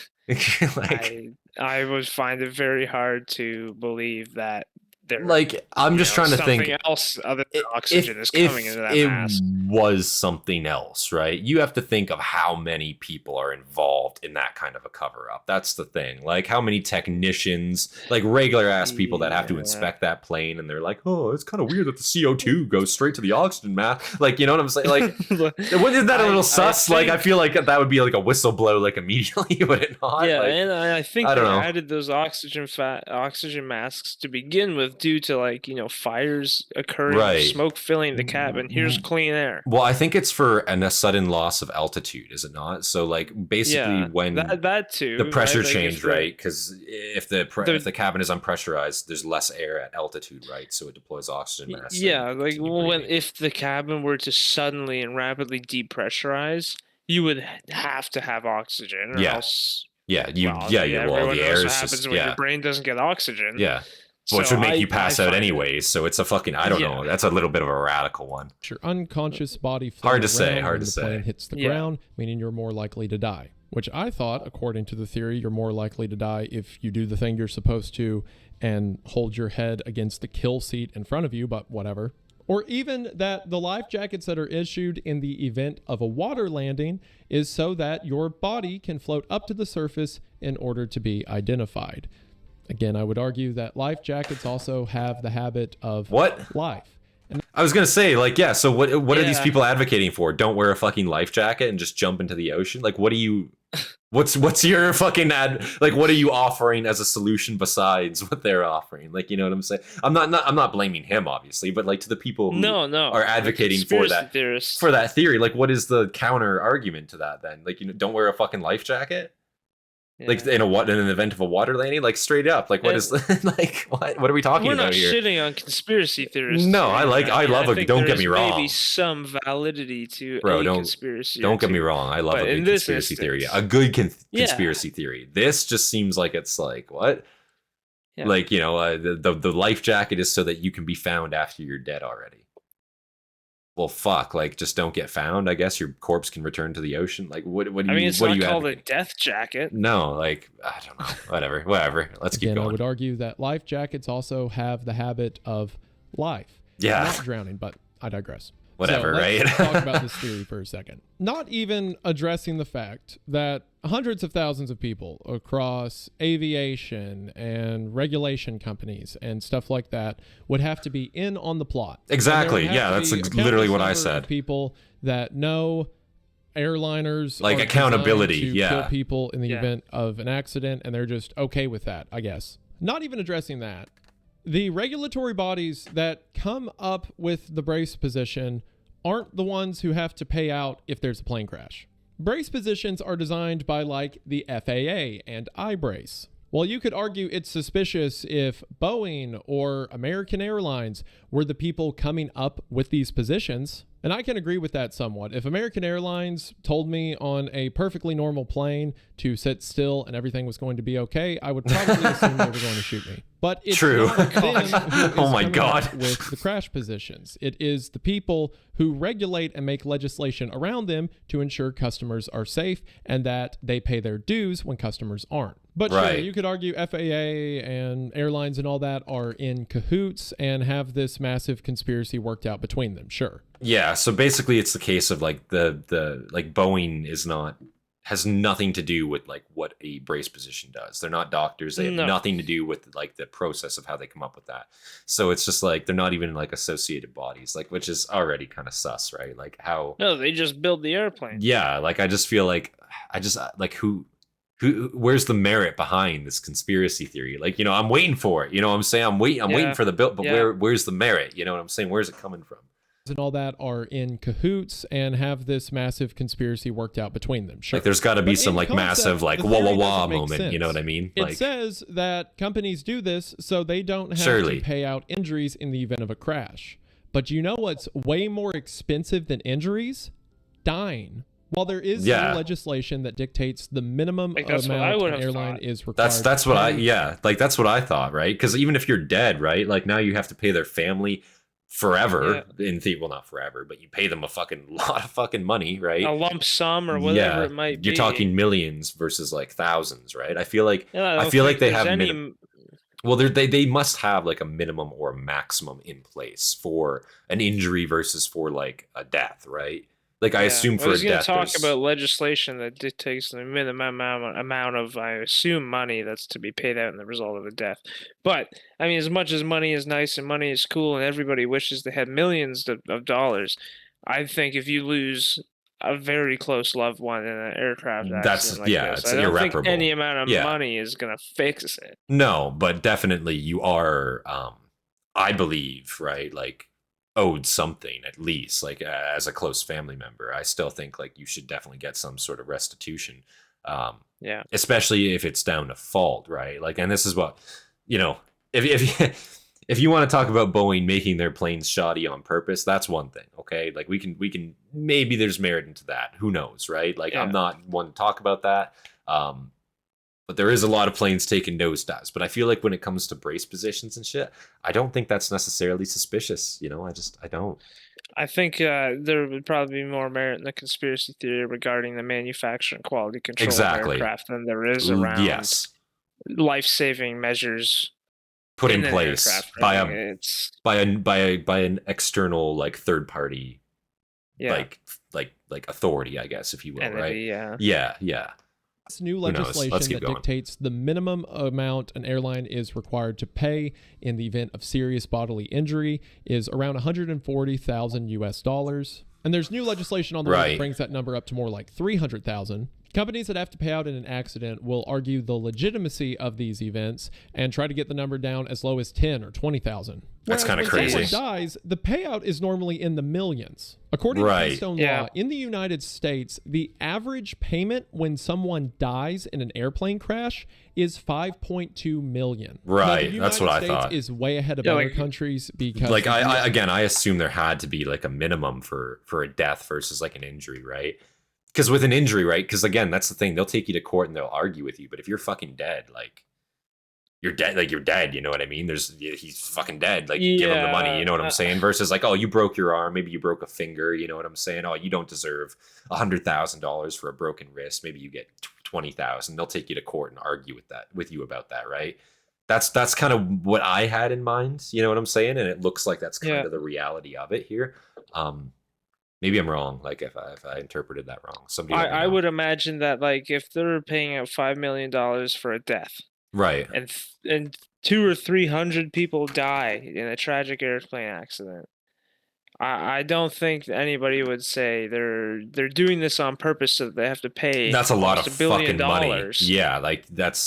I would find it very hard to believe that. Like I'm just trying to think something else other than oxygen is coming into that mask. It was something else, right? You have to think of how many people are involved in that kind of a cover up. That's the thing. Like how many technicians, like regular ass people that have to inspect that plane, and they're like, oh, it's kind of weird that the CO2 goes straight to the oxygen mask. Like, you know what I'm saying? Like, isn't that a little sus? Like, I feel like that would be like a whistleblow, like immediately, would it not? Yeah, like, and I think they added those oxygen masks to begin with, due to like fires occurring, smoke filling the cabin. Here's clean air. Well, I think it's for a sudden loss of altitude, is it not? So like basically when that too, the pressure change, right? Because if the cabin is unpressurized, there's less air at altitude, right? So it deploys oxygen masks. Yeah, like if the cabin were to suddenly and rapidly depressurize, you would have to have oxygen, or else. Well, the air is happens when your brain doesn't get oxygen. Yeah. Which would make you pass out anyways, so it's a fucking, I don't know, that's a little bit of a radical one. Your unconscious body hard to say, when the plane hits the ground, meaning you're more likely to die. Which I thought, according to the theory, you're more likely to die if you do the thing you're supposed to and hold your head against the kill seat in front of you, but whatever. Or even that the life jackets that are issued in the event of a water landing is so that your body can float up to the surface in order to be identified. Again, I would argue that life jackets also have the habit of life. And I was going to say, like, so what are these people advocating for? Don't wear a fucking life jacket and just jump into the ocean? Like, what do you... What's your fucking ad? Like, what are you offering as a solution besides what they're offering? Like, you know what I'm saying? I'm not blaming him, obviously, but like to the people who are advocating for that theory, like, what is the counter argument to that then? Like, don't wear a fucking life jacket. Yeah. Like in an event of a water landing, like straight up, like what is like what are we talking about here? We're not shitting on conspiracy theorists. No, I love it. Don't get me wrong. Maybe some validity to a conspiracy. Don't get me wrong. I love a good conspiracy theory. A good conspiracy theory. This just seems like it's like what? Yeah. Like the life jacket is so that you can be found after you're dead already. Well, fuck, like, just don't get found. I guess your corpse can return to the ocean. Like, what do you... I mean, it's not called a death jacket. No, like, I don't know. Whatever. Let's keep going. I would argue that life jackets also have the habit of life. Yeah. Not drowning, but I digress. Whatever, so let's talk about this theory for a second. Not even addressing the fact that hundreds of thousands of people across aviation and regulation companies and stuff like that would have to be in on the plot. Exactly. Yeah, that's literally what I said. People that know airliners like accountability, to kill people in the event of an accident, and they're just okay with that, I guess. Not even addressing that. The regulatory bodies that come up with the brace position aren't the ones who have to pay out if there's a plane crash. Brace positions are designed by like the FAA and iBrace. While you could argue it's suspicious if Boeing or American Airlines were the people coming up with these positions, and I can agree with that somewhat. If American Airlines told me on a perfectly normal plane to sit still and everything was going to be okay, I would probably assume they were going to shoot me. But it's true. Not them who is oh my God. With the crash positions. It is the people who regulate and make legislation around them to ensure customers are safe and that they pay their dues when customers aren't. But sure, you could argue FAA and airlines and all that are in cahoots and have this massive conspiracy worked out between them. Sure. Yeah. So basically, it's the case of like the Boeing has nothing to do with like what a brace position does. They're not doctors. They have nothing to do with like the process of how they come up with that. So it's just like they're not even like associated bodies, like, which is already kind of sus, right? Like how? No, they just build the airplane. Yeah. Like I just feel like who where's the merit behind this conspiracy theory? Like, I'm waiting for it. You know what I'm saying? I'm waiting for the build, but where's the merit? You know what I'm saying? Where's it coming from? And all that are in cahoots and have this massive conspiracy worked out between them. Sure. Like there's got to be some like massive like wah moment. Sense. You know what I mean? It says that companies do this so they don't have to pay out injuries in the event of a crash. But you know what's way more expensive than injuries? Dying. While there is no legislation that dictates the minimum amount an airline is required. That's what that's what I thought, right? Because even if you're dead, right? Like now you have to pay their family forever well, not forever, but you pay them a fucking lot of fucking money, right? A lump sum or whatever it might be. You're talking millions versus like thousands, right? I feel like they have well, they must have like a minimum or a maximum in place for an injury versus for like a death, right? Like I assume for a death. I was going to talk about legislation that dictates the minimum amount of, I assume, money that's to be paid out in the result of a death. But I mean, as much as money is nice and money is cool, and everybody wishes they had millions of dollars, I think if you lose a very close loved one in an aircraft accident it's irreparable. I don't think any amount of money is going to fix it. No, but definitely you are, I believe, right? Like, owed something at least, like as a close family member. I still think like you should definitely get some sort of restitution, especially if it's down to fault, right? Like, and this is what if you want to talk about Boeing making their planes shoddy on purpose, that's one thing. Okay, like we can maybe there's merit into that, who knows, right? Like I'm not one to talk about that, but there is a lot of planes taking nosedives. But I feel like when it comes to brace positions and shit, I don't think that's necessarily suspicious. I don't. I think there would probably be more merit in the conspiracy theory regarding the manufacture and quality control of aircraft than there is around life-saving measures put in place by an external like third party, like authority, I guess, if you will, entity, right? Yeah. This new legislation that dictates the minimum amount an airline is required to pay in the event of serious bodily injury is around $140,000 US. And there's new legislation on the way that brings that number up to more like $300,000. Companies that have to pay out in an accident will argue the legitimacy of these events and try to get the number down as low as 10 or 20,000. That's kind of crazy. When someone dies, the payout is normally in the millions. According to Keystone Law, in the United States, the average payment when someone dies in an airplane crash is $5.2 million. Right, now, that's what I thought. Is way ahead of other countries because like I assume there had to be like a minimum for a death versus like an injury, right? Because with an injury, right? Because again, that's the thing. They'll take you to court and they'll argue with you. But if you're fucking dead, like you're dead, like you're dead. You know what I mean? He's fucking dead. Like give him the money. You know what I'm saying? Versus like, oh, you broke your arm. Maybe you broke a finger. You know what I'm saying? Oh, you don't deserve $100,000 for a broken wrist. Maybe you get 20,000. They'll take you to court and argue with you about that, right? That's kind of what I had in mind. You know what I'm saying? And it looks like that's kind of the reality of it here. Maybe I'm wrong. Like if I interpreted that wrong, I would imagine that like if they're paying out $5 million for a death, right, and 200 or 300 people die in a tragic airplane accident, I don't think anybody would say they're doing this on purpose so that they have to pay. That's a lot of $1 billion. Fucking money. Yeah, like that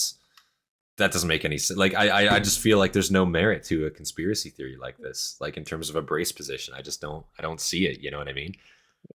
doesn't make any sense. Like I just feel like there's no merit to a conspiracy theory like this. Like in terms of a brace position, I don't see it. You know what I mean?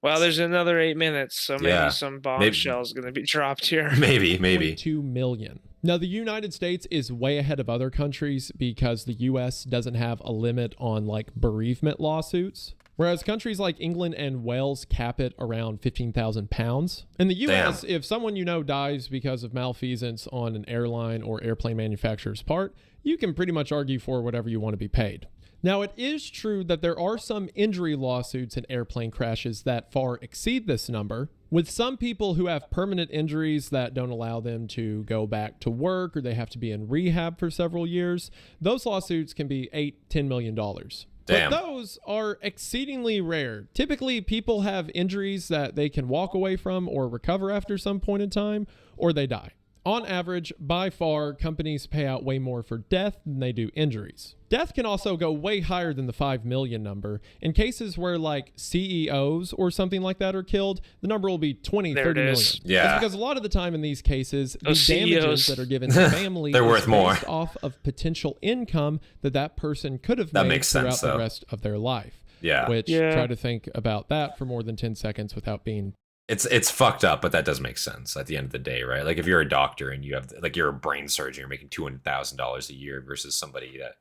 Well, there's another 8 minutes, so maybe some bombshell is going to be dropped here. Maybe. 2 million. Now, the United States is way ahead of other countries because the U.S. doesn't have a limit on like bereavement lawsuits. Whereas countries like England and Wales cap it around 15,000 pounds. In the U.S., if someone you know dies because of malfeasance on an airline or airplane manufacturer's part, you can pretty much argue for whatever you want to be paid. Now, it is true that there are some injury lawsuits in airplane crashes that far exceed this number, with some people who have permanent injuries that don't allow them to go back to work or they have to be in rehab for several years. Those lawsuits can be $8-10 million. But those are exceedingly rare. Typically, people have injuries that they can walk away from or recover after some point in time, or they die. On average, by far, companies pay out way more for death than they do injuries. Death can also go way higher than the 5 million number. In cases where like CEOs or something like that are killed, the number will be 20, 30 million. Yeah. That's because a lot of the time in these cases, the damages that are given to families they're worth more based off of potential income that person could have made throughout the rest of their life. Yeah. Try to think about that for more than 10 seconds without being... It's fucked up, but that does make sense at the end of the day, right? Like if you're a doctor and you have like you're a brain surgeon, you're making $200,000 a year versus somebody that,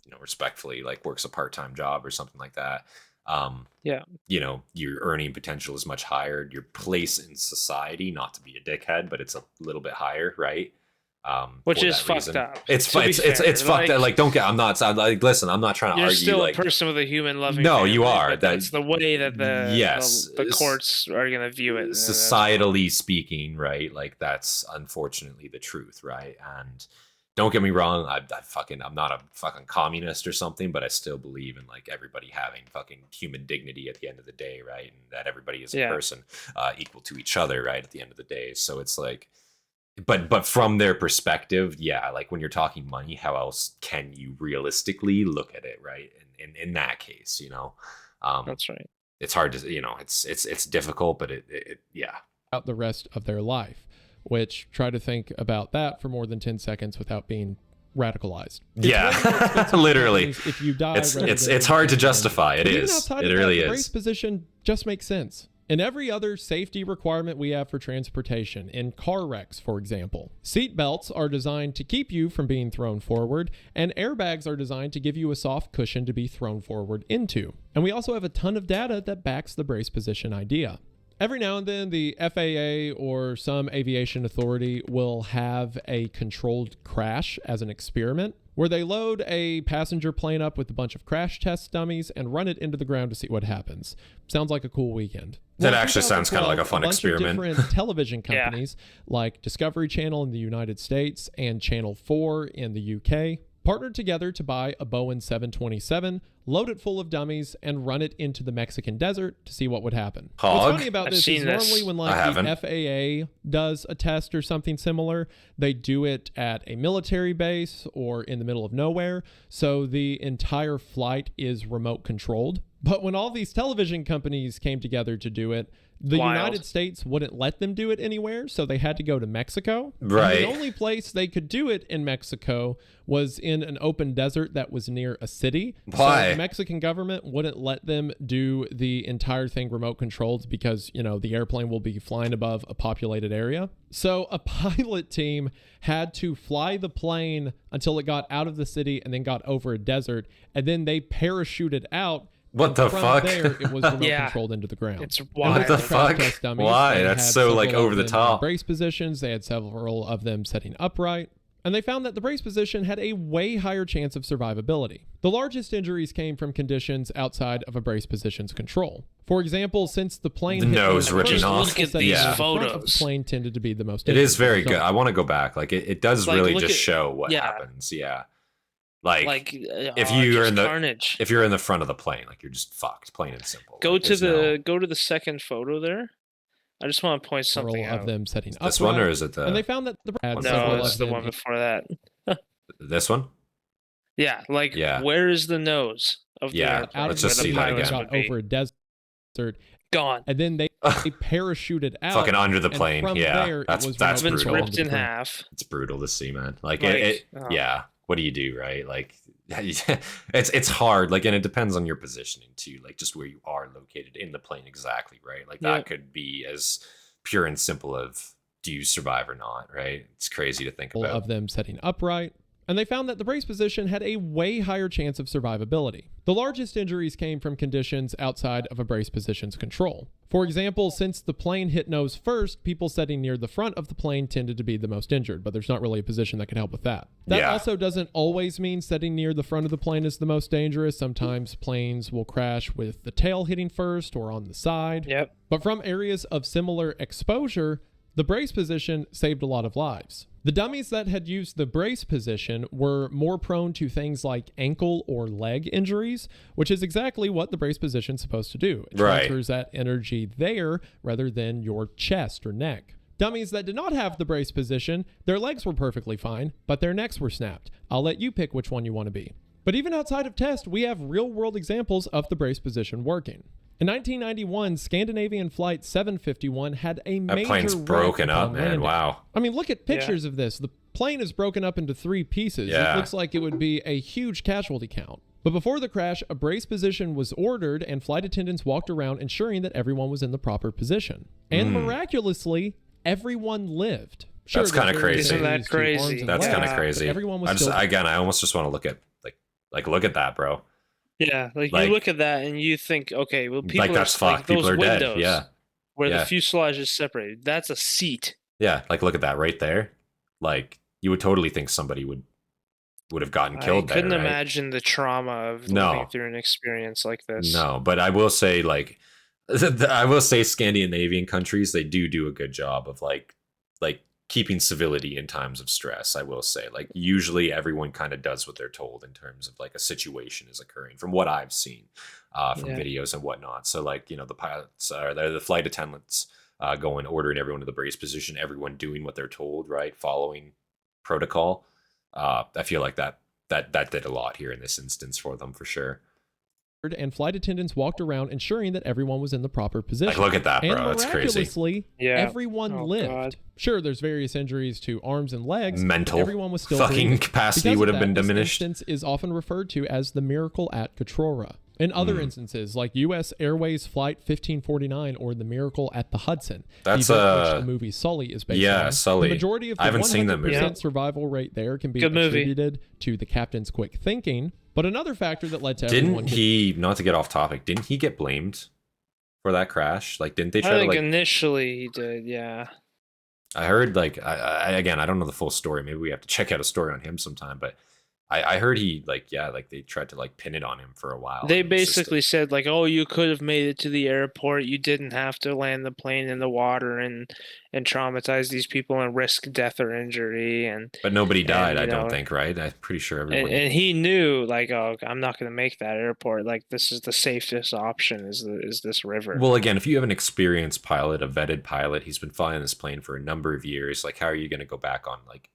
you know, respectfully like works a part-time job or something like that. You know, your earning potential is much higher. Your place in society, not to be a dickhead, but it's a little bit higher, right? Which is fucked up. It's fucked up. Like, I'm not listen, I'm not trying to argue. You're still a person with a human loving. No, family, you are. That's the way that the courts are going to view it. Societally speaking, right? Like that's unfortunately the truth, right? And don't get me wrong, I'm not a fucking communist or something, but I still believe in like everybody having fucking human dignity at the end of the day, right? And that everybody is a person equal to each other, right? At the end of the day, so it's like. But from their perspective, like when you're talking money, how else can you realistically look at it, right? In that case, you know, that's right. It's hard to, you know, it's difficult, but it About the rest of their life, which try to think about that for more than 10 seconds without being radicalized. Literally. If you die, it's hard to justify. It is. It really is. Brace position just makes sense. In every other safety requirement we have for transportation, in car wrecks, for example, seat belts are designed to keep you from being thrown forward, and airbags are designed to give you a soft cushion to be thrown forward into. And we also have a ton of data that backs the brace position idea. Every now and then, the FAA or some aviation authority will have a controlled crash as an experiment, where they load a passenger plane up with a bunch of crash test dummies and run it into the ground to see what happens. Sounds like a cool weekend. That actually sounds kind of like a fun experiment. A bunch of different television companies like Discovery Channel in the United States and Channel 4 in the UK partnered together to buy a Boeing 727, load it full of dummies, and run it into the Mexican desert to see what would happen. What's funny about this is normally when like the FAA does a test or something similar, they do it at a military base or in the middle of nowhere, so the entire flight is remote controlled. But when all these television companies came together to do it, the United States wouldn't let them do it anywhere, so they had to go to Mexico. Right. And the only place they could do it in Mexico was in an open desert that was near a city. Why? So the Mexican government wouldn't let them do the entire thing remote controlled because, you know, the airplane will be flying above a populated area. So a pilot team had to fly the plane until it got out of the city and then got over a desert, and then they parachuted out. What the fuck? There, it was remote controlled into the ground. It's wild. What the fuck? Why? That's so like over the top. Brace positions. They had several of them setting upright. And they found that the brace position had a way higher chance of survivability. The largest injuries came from conditions outside of a brace position's control. For example, since the plane the nose ripping off. Look at these photos. The plane tended to be the most. It is very good. I want to go back. Like it does like, really just show what happens. Yeah. Like if you're in the carnage. If you're in the front of the plane, like you're just fucked, plain and simple. Go like, to the second photo there. I just want to point something out. Of them setting this one, or is it the? And they found that the no, it's the one before that. This one. Yeah, like where is the nose of the out let's just see that again. Got over a desert. Gone. And then they parachuted out. Fucking under the plane. There, that's brutal. Ripped in half. It's brutal to see, man. Like it yeah. What do you do, right? Like it's hard. Like, and it depends on your positioning too. Like just where you are located in the plane exactly, right? Like that could be as pure and simple of do you survive or not, right? It's crazy to think about. Of them setting upright. And they found that the brace position had a way higher chance of survivability. The largest injuries came from conditions outside of a brace position's control. For example, since the plane hit nose first, people sitting near the front of the plane tended to be the most injured, but there's not really a position that can help with that. That also doesn't always mean sitting near the front of the plane is the most dangerous. Sometimes planes will crash with the tail hitting first or on the side. Yep. But from areas of similar exposure, the brace position saved a lot of lives. The dummies that had used the brace position were more prone to things like ankle or leg injuries, which is exactly what the brace position is supposed to do. It transfers that energy there rather than your chest or neck. Dummies that did not have the brace position, their legs were perfectly fine, but their necks were snapped. I'll let you pick which one you want to be. But even outside of test, we have real-world examples of the brace position working. In 1991, Scandinavian Flight 751 had a major that plane's broken up, man. Landing. Wow. I mean, look at pictures of this. The plane is broken up into 3 pieces. It looks like it would be a huge casualty count. But before the crash, a brace position was ordered and flight attendants walked around ensuring that everyone was in the proper position. And miraculously, everyone lived. Sure, that's kind of crazy. Isn't that crazy? That's kind of crazy. Everyone was I almost just want to look at look at that, bro. Yeah, like you look at that and you think, okay, well, people that's are like people those are windows dead. where the fuselage is separated. That's a seat. Yeah, like look at that right there. Like you would totally think somebody would have gotten killed there. I couldn't imagine the trauma of living through an experience like this. No, but I will say Scandinavian countries, they do a good job of like keeping civility in times of stress. I will say, like, usually everyone kind of does what they're told in terms of like a situation is occurring from what I've seen from videos and whatnot. So like, you know, the pilots are the flight attendants going, ordering everyone to the brace position, everyone doing what they're told, right? Following protocol. I feel like that did a lot here in this instance for them for sure. And flight attendants walked around ensuring that everyone was in the proper position. Like, look at that, bro. And That's crazy. Miraculously, everyone lived. God. Sure, there's various injuries to arms and legs. Mental everyone was still fucking breathing. capacity would have been diminished. This instance is often referred to as the miracle at Catrora. In other instances, like U.S. Airways Flight 1549 or the Miracle at the Hudson, that's which the movie Sully is based on. Sully. The majority of the 100% survival rate there can be attributed to the captain's quick thinking. But another factor that led to didn't he, not to get off topic, didn't he get blamed for that crash? Like, didn't they try to like... initially he did, yeah. I heard, like, I don't know the full story. Maybe we have to check out a story on him sometime, but I heard he, like, they tried to, like, pin it on him for a while. They basically said, like, oh, you could have made it to the airport. You didn't have to land the plane in the water and traumatize these people and risk death or injury. But nobody died, I don't think, right? I'm pretty sure everyone... And he knew, like, oh, I'm not going to make that airport. Like, this is the safest option is this river. Well, again, if you have an experienced pilot, a vetted pilot, he's been flying this plane for a number of years, like, how are you going to go back on, like,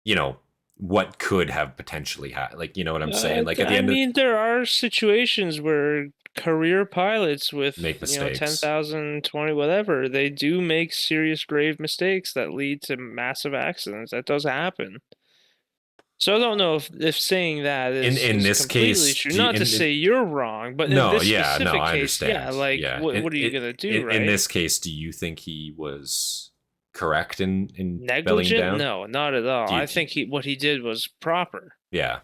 you know, what could have potentially happened. Like, you know what I'm saying? Like at the end, there are situations where career pilots with make mistakes. 10,000, 20, whatever, they do make serious, grave mistakes that lead to massive accidents. That does happen. So I don't know if saying that is in this case true. Not to say you're wrong, but in this specific case, understand. What are you gonna do? Right? In this case, do you think he was correct in negligent? Down? No, not at all. I think what he did was proper. Yeah,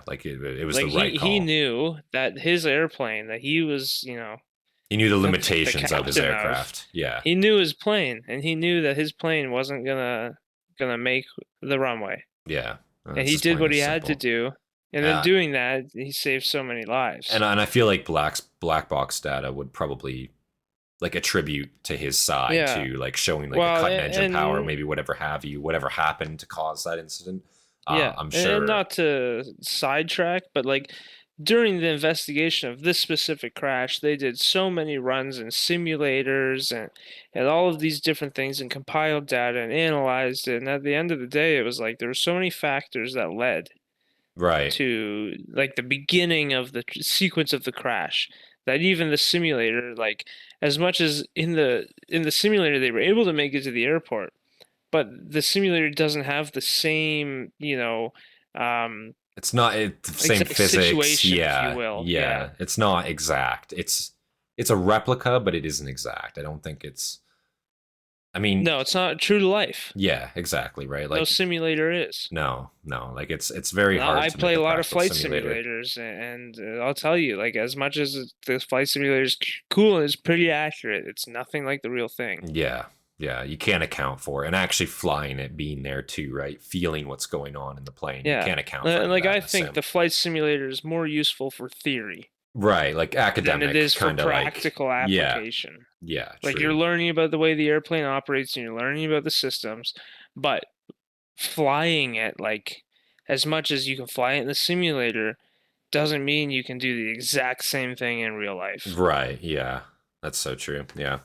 like it was like the right call. He knew that his airplane, that he was, he knew the limitations of his aircraft. Yeah, he knew his plane, and he knew that his plane wasn't gonna make the runway. Yeah. And he did what he had to do, and then doing that, he saved so many lives. And I feel like black box data would probably like attribute to his side to like showing like a cutting edge of power, maybe whatever happened to cause that incident. I'm sure. And not to sidetrack, but like during the investigation of this specific crash, they did so many runs in simulators and all of these different things and compiled data and analyzed it. And at the end of the day, it was like there were so many factors that led to like the beginning of the sequence of the crash that even the simulator, like as much as in the simulator they were able to make it to the airport, but the simulator doesn't have the same, it's not the same physics, if you will. Yeah, it's not exact. It's a replica, but it isn't exact. I don't think it's. I mean, no, it's not true to life. Yeah, exactly, right. Like no simulator is. No, like it's very hard. I play a lot of flight simulators, and I'll tell you, like as much as the flight simulator is cool and it's pretty accurate, it's nothing like the real thing. Yeah, you can't account for it. And actually flying it, being there too, right? Feeling what's going on in the plane. You can't account for it. Like I think the flight simulator is more useful for theory. Right, like academic than it is for practical application. Yeah, like true. You're learning about the way the airplane operates and you're learning about the systems, but flying it, like as much as you can fly it in the simulator, doesn't mean you can do the exact same thing in real life. Right, yeah. That's so true, yeah.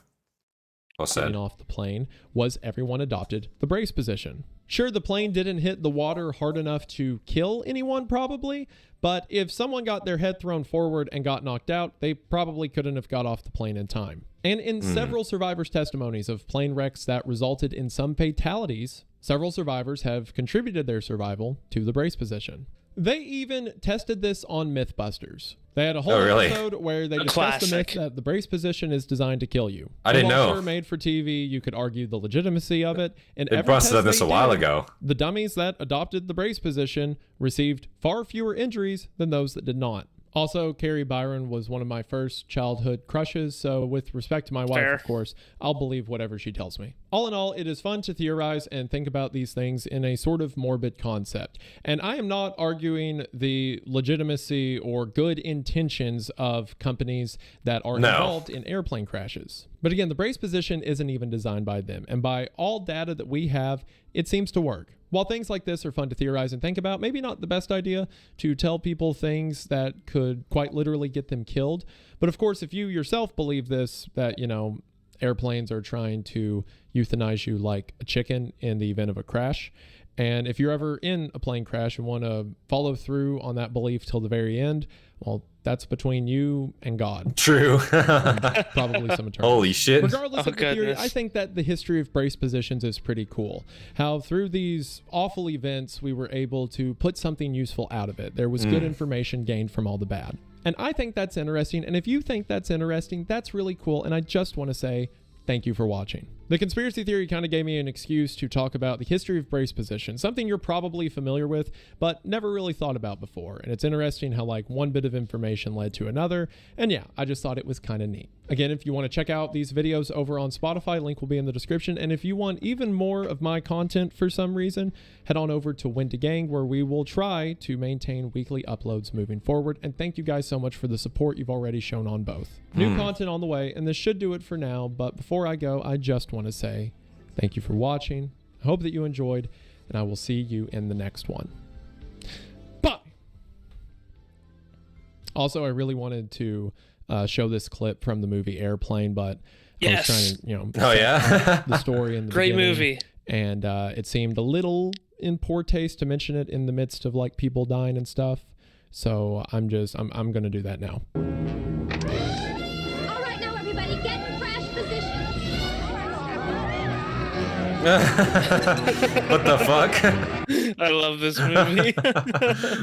Well said. Getting off the plane was everyone adopted the brace position. Sure, the plane didn't hit the water hard enough to kill anyone probably, but if someone got their head thrown forward and got knocked out, they probably couldn't have got off the plane in time. And in several survivors' testimonies of plane wrecks that resulted in some fatalities, several survivors have contributed their survival to the brace position. They even tested this on Mythbusters. They had a whole episode where they discussed the myth that the brace position is designed to kill you. I didn't know. Made for TV, you could argue the legitimacy of it. And they busted on this a while ago. The dummies that adopted the brace position received far fewer injuries than those that did not. Also, Carrie Byron was one of my first childhood crushes, so with respect to my wife, of course, I'll believe whatever she tells me. All in all, it is fun to theorize and think about these things in a sort of morbid concept. And I am not arguing the legitimacy or good intentions of companies that are involved in airplane crashes. But again, the brace position isn't even designed by them. And by all data that we have, it seems to work. While things like this are fun to theorize and think about, maybe not the best idea to tell people things that could quite literally get them killed. But of course, if you yourself believe this, that, airplanes are trying to euthanize you like a chicken in the event of a crash, and if you're ever in a plane crash and want to follow through on that belief till the very end, well, that's between you and God. True. Probably some eternity. Holy shit. Regardless of the theory, I think that the history of brace positions is pretty cool. How through these awful events, we were able to put something useful out of it. There was good information gained from all the bad. And I think that's interesting. And if you think that's interesting, that's really cool. And I just want to say thank you for watching. The conspiracy theory kind of gave me an excuse to talk about the history of brace position, something you're probably familiar with, but never really thought about before. And it's interesting how like one bit of information led to another. And yeah, I just thought it was kind of neat. Again, if you want to check out these videos over on Spotify, link will be in the description. And if you want even more of my content for some reason, head on over to Wendigoon, where we will try to maintain weekly uploads moving forward. And thank you guys so much for the support you've already shown on both. New content on the way, and this should do it for now. But before I go, I just want to say thank you for watching. I hope that you enjoyed, and I will see you in the next one. Bye! Also, I really wanted to show this clip from the movie Airplane, but I was trying to, the story in the great beginning, movie, and it seemed a little in poor taste to mention it in the midst of like people dying and stuff. So I'm gonna do that now. All right, now everybody, get in crash position. What the fuck? I love this movie.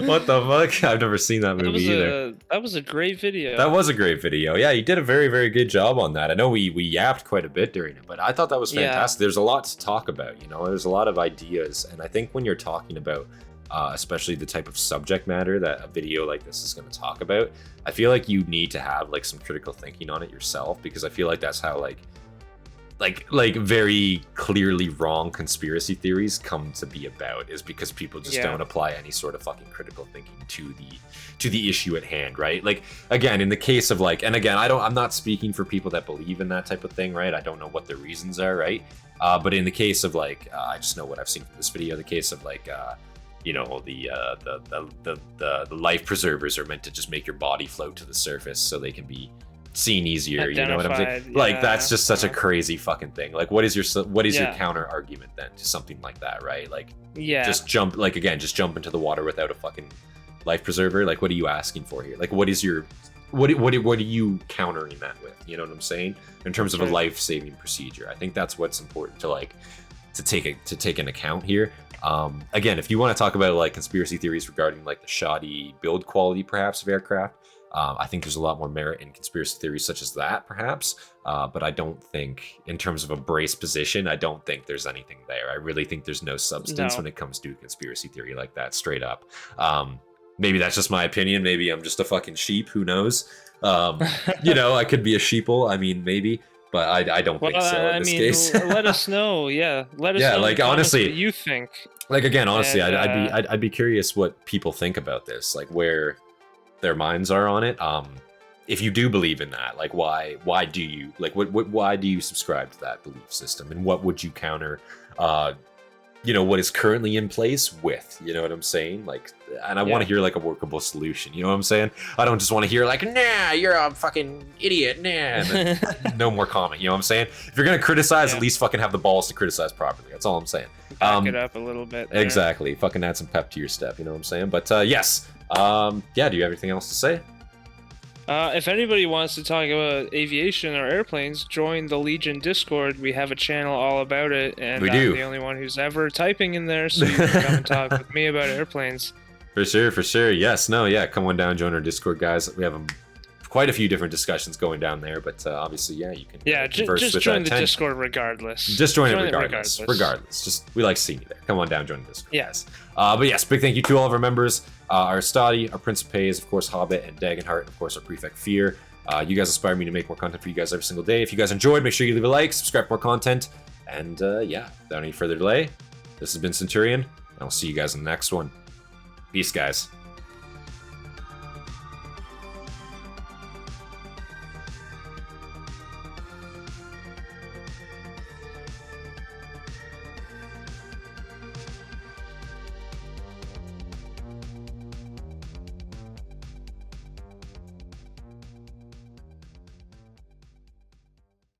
What the fuck? I've never seen that movie either. That was a great video. That was a great video. Yeah, you did a very, very good job on that. I know we yapped quite a bit during it, but I thought that was fantastic. There's a lot to talk about, you know. There's a lot of ideas, and I think when you're talking about especially the type of subject matter that a video like this is going to talk about, I feel like you need to have like some critical thinking on it yourself, because I feel like that's how like very clearly wrong conspiracy theories come to be about, is because people just don't apply any sort of fucking critical thinking to the issue at hand, right? Like, again, in the case of like, and again, I'm not speaking for people that believe in that type of thing, right? I don't know what their reasons are, right? But in the case of like, I just know what I've seen from this video, the case of like, you know, the life preservers are meant to just make your body float to the surface so they can be seen easier, you know what I'm saying? Like, that's just such a crazy fucking thing. Like, what is your counter argument then to something like that, right? Like, just jump into the water without a fucking life preserver. Like, what are you asking for here? Like, what is your what are you countering that with? You know what I'm saying? In terms of a life-saving procedure, I think that's what's important to take into account here. Again, if you want to talk about like conspiracy theories regarding like the shoddy build quality perhaps of aircraft, I think there's a lot more merit in conspiracy theories such as that, perhaps. But I don't think, in terms of a brace position, I don't think there's anything there. I really think there's no substance when it comes to a conspiracy theory like that, straight up. Maybe that's just my opinion. Maybe I'm just a fucking sheep. Who knows? You know, I could be a sheeple. I mean, maybe. But I don't think so in this case. Let us know. Yeah, let us know. Like, honestly, what you think. Like, again, honestly, I'd be curious what people think about this. Like, where their minds are on it. If you do believe in that, like, why do you, like, why do you subscribe to that belief system, and what would you counter you know, what is currently in place with, you know what I'm saying? Like, and I want to hear like a workable solution, you know what I'm saying? I don't just want to hear like, nah, you're a fucking idiot, nah, and then no more comment, you know what I'm saying? If you're gonna criticize, at least fucking have the balls to criticize properly. That's all I'm saying. Back it up a little bit there. Exactly. Fucking add some pep to your step, you know what I'm saying? But yes. Yeah, do you have anything else to say? If anybody wants to talk about aviation or airplanes, join the Legion Discord. We have a channel all about it, and I'm the only one who's ever typing in there, so you can come and talk with me about airplanes. For sure. Yes, no, yeah, come on down, join our Discord, guys. We have quite a few different discussions going down there, but obviously, yeah, you can converse just with join the Discord regardless. Just join it regardless. Just, we like seeing you there. Come on down, join the Discord, guys. But yes, big thank you to all of our members, our Hastati, our Principe, of course, Hobbit, and Dagenhart, and of course, our Prefect Fear. You guys inspire me to make more content for you guys every single day. If you guys enjoyed, make sure you leave a like, subscribe for more content, and yeah, without any further delay, this has been Centurion, and I'll see you guys in the next one. Peace, guys.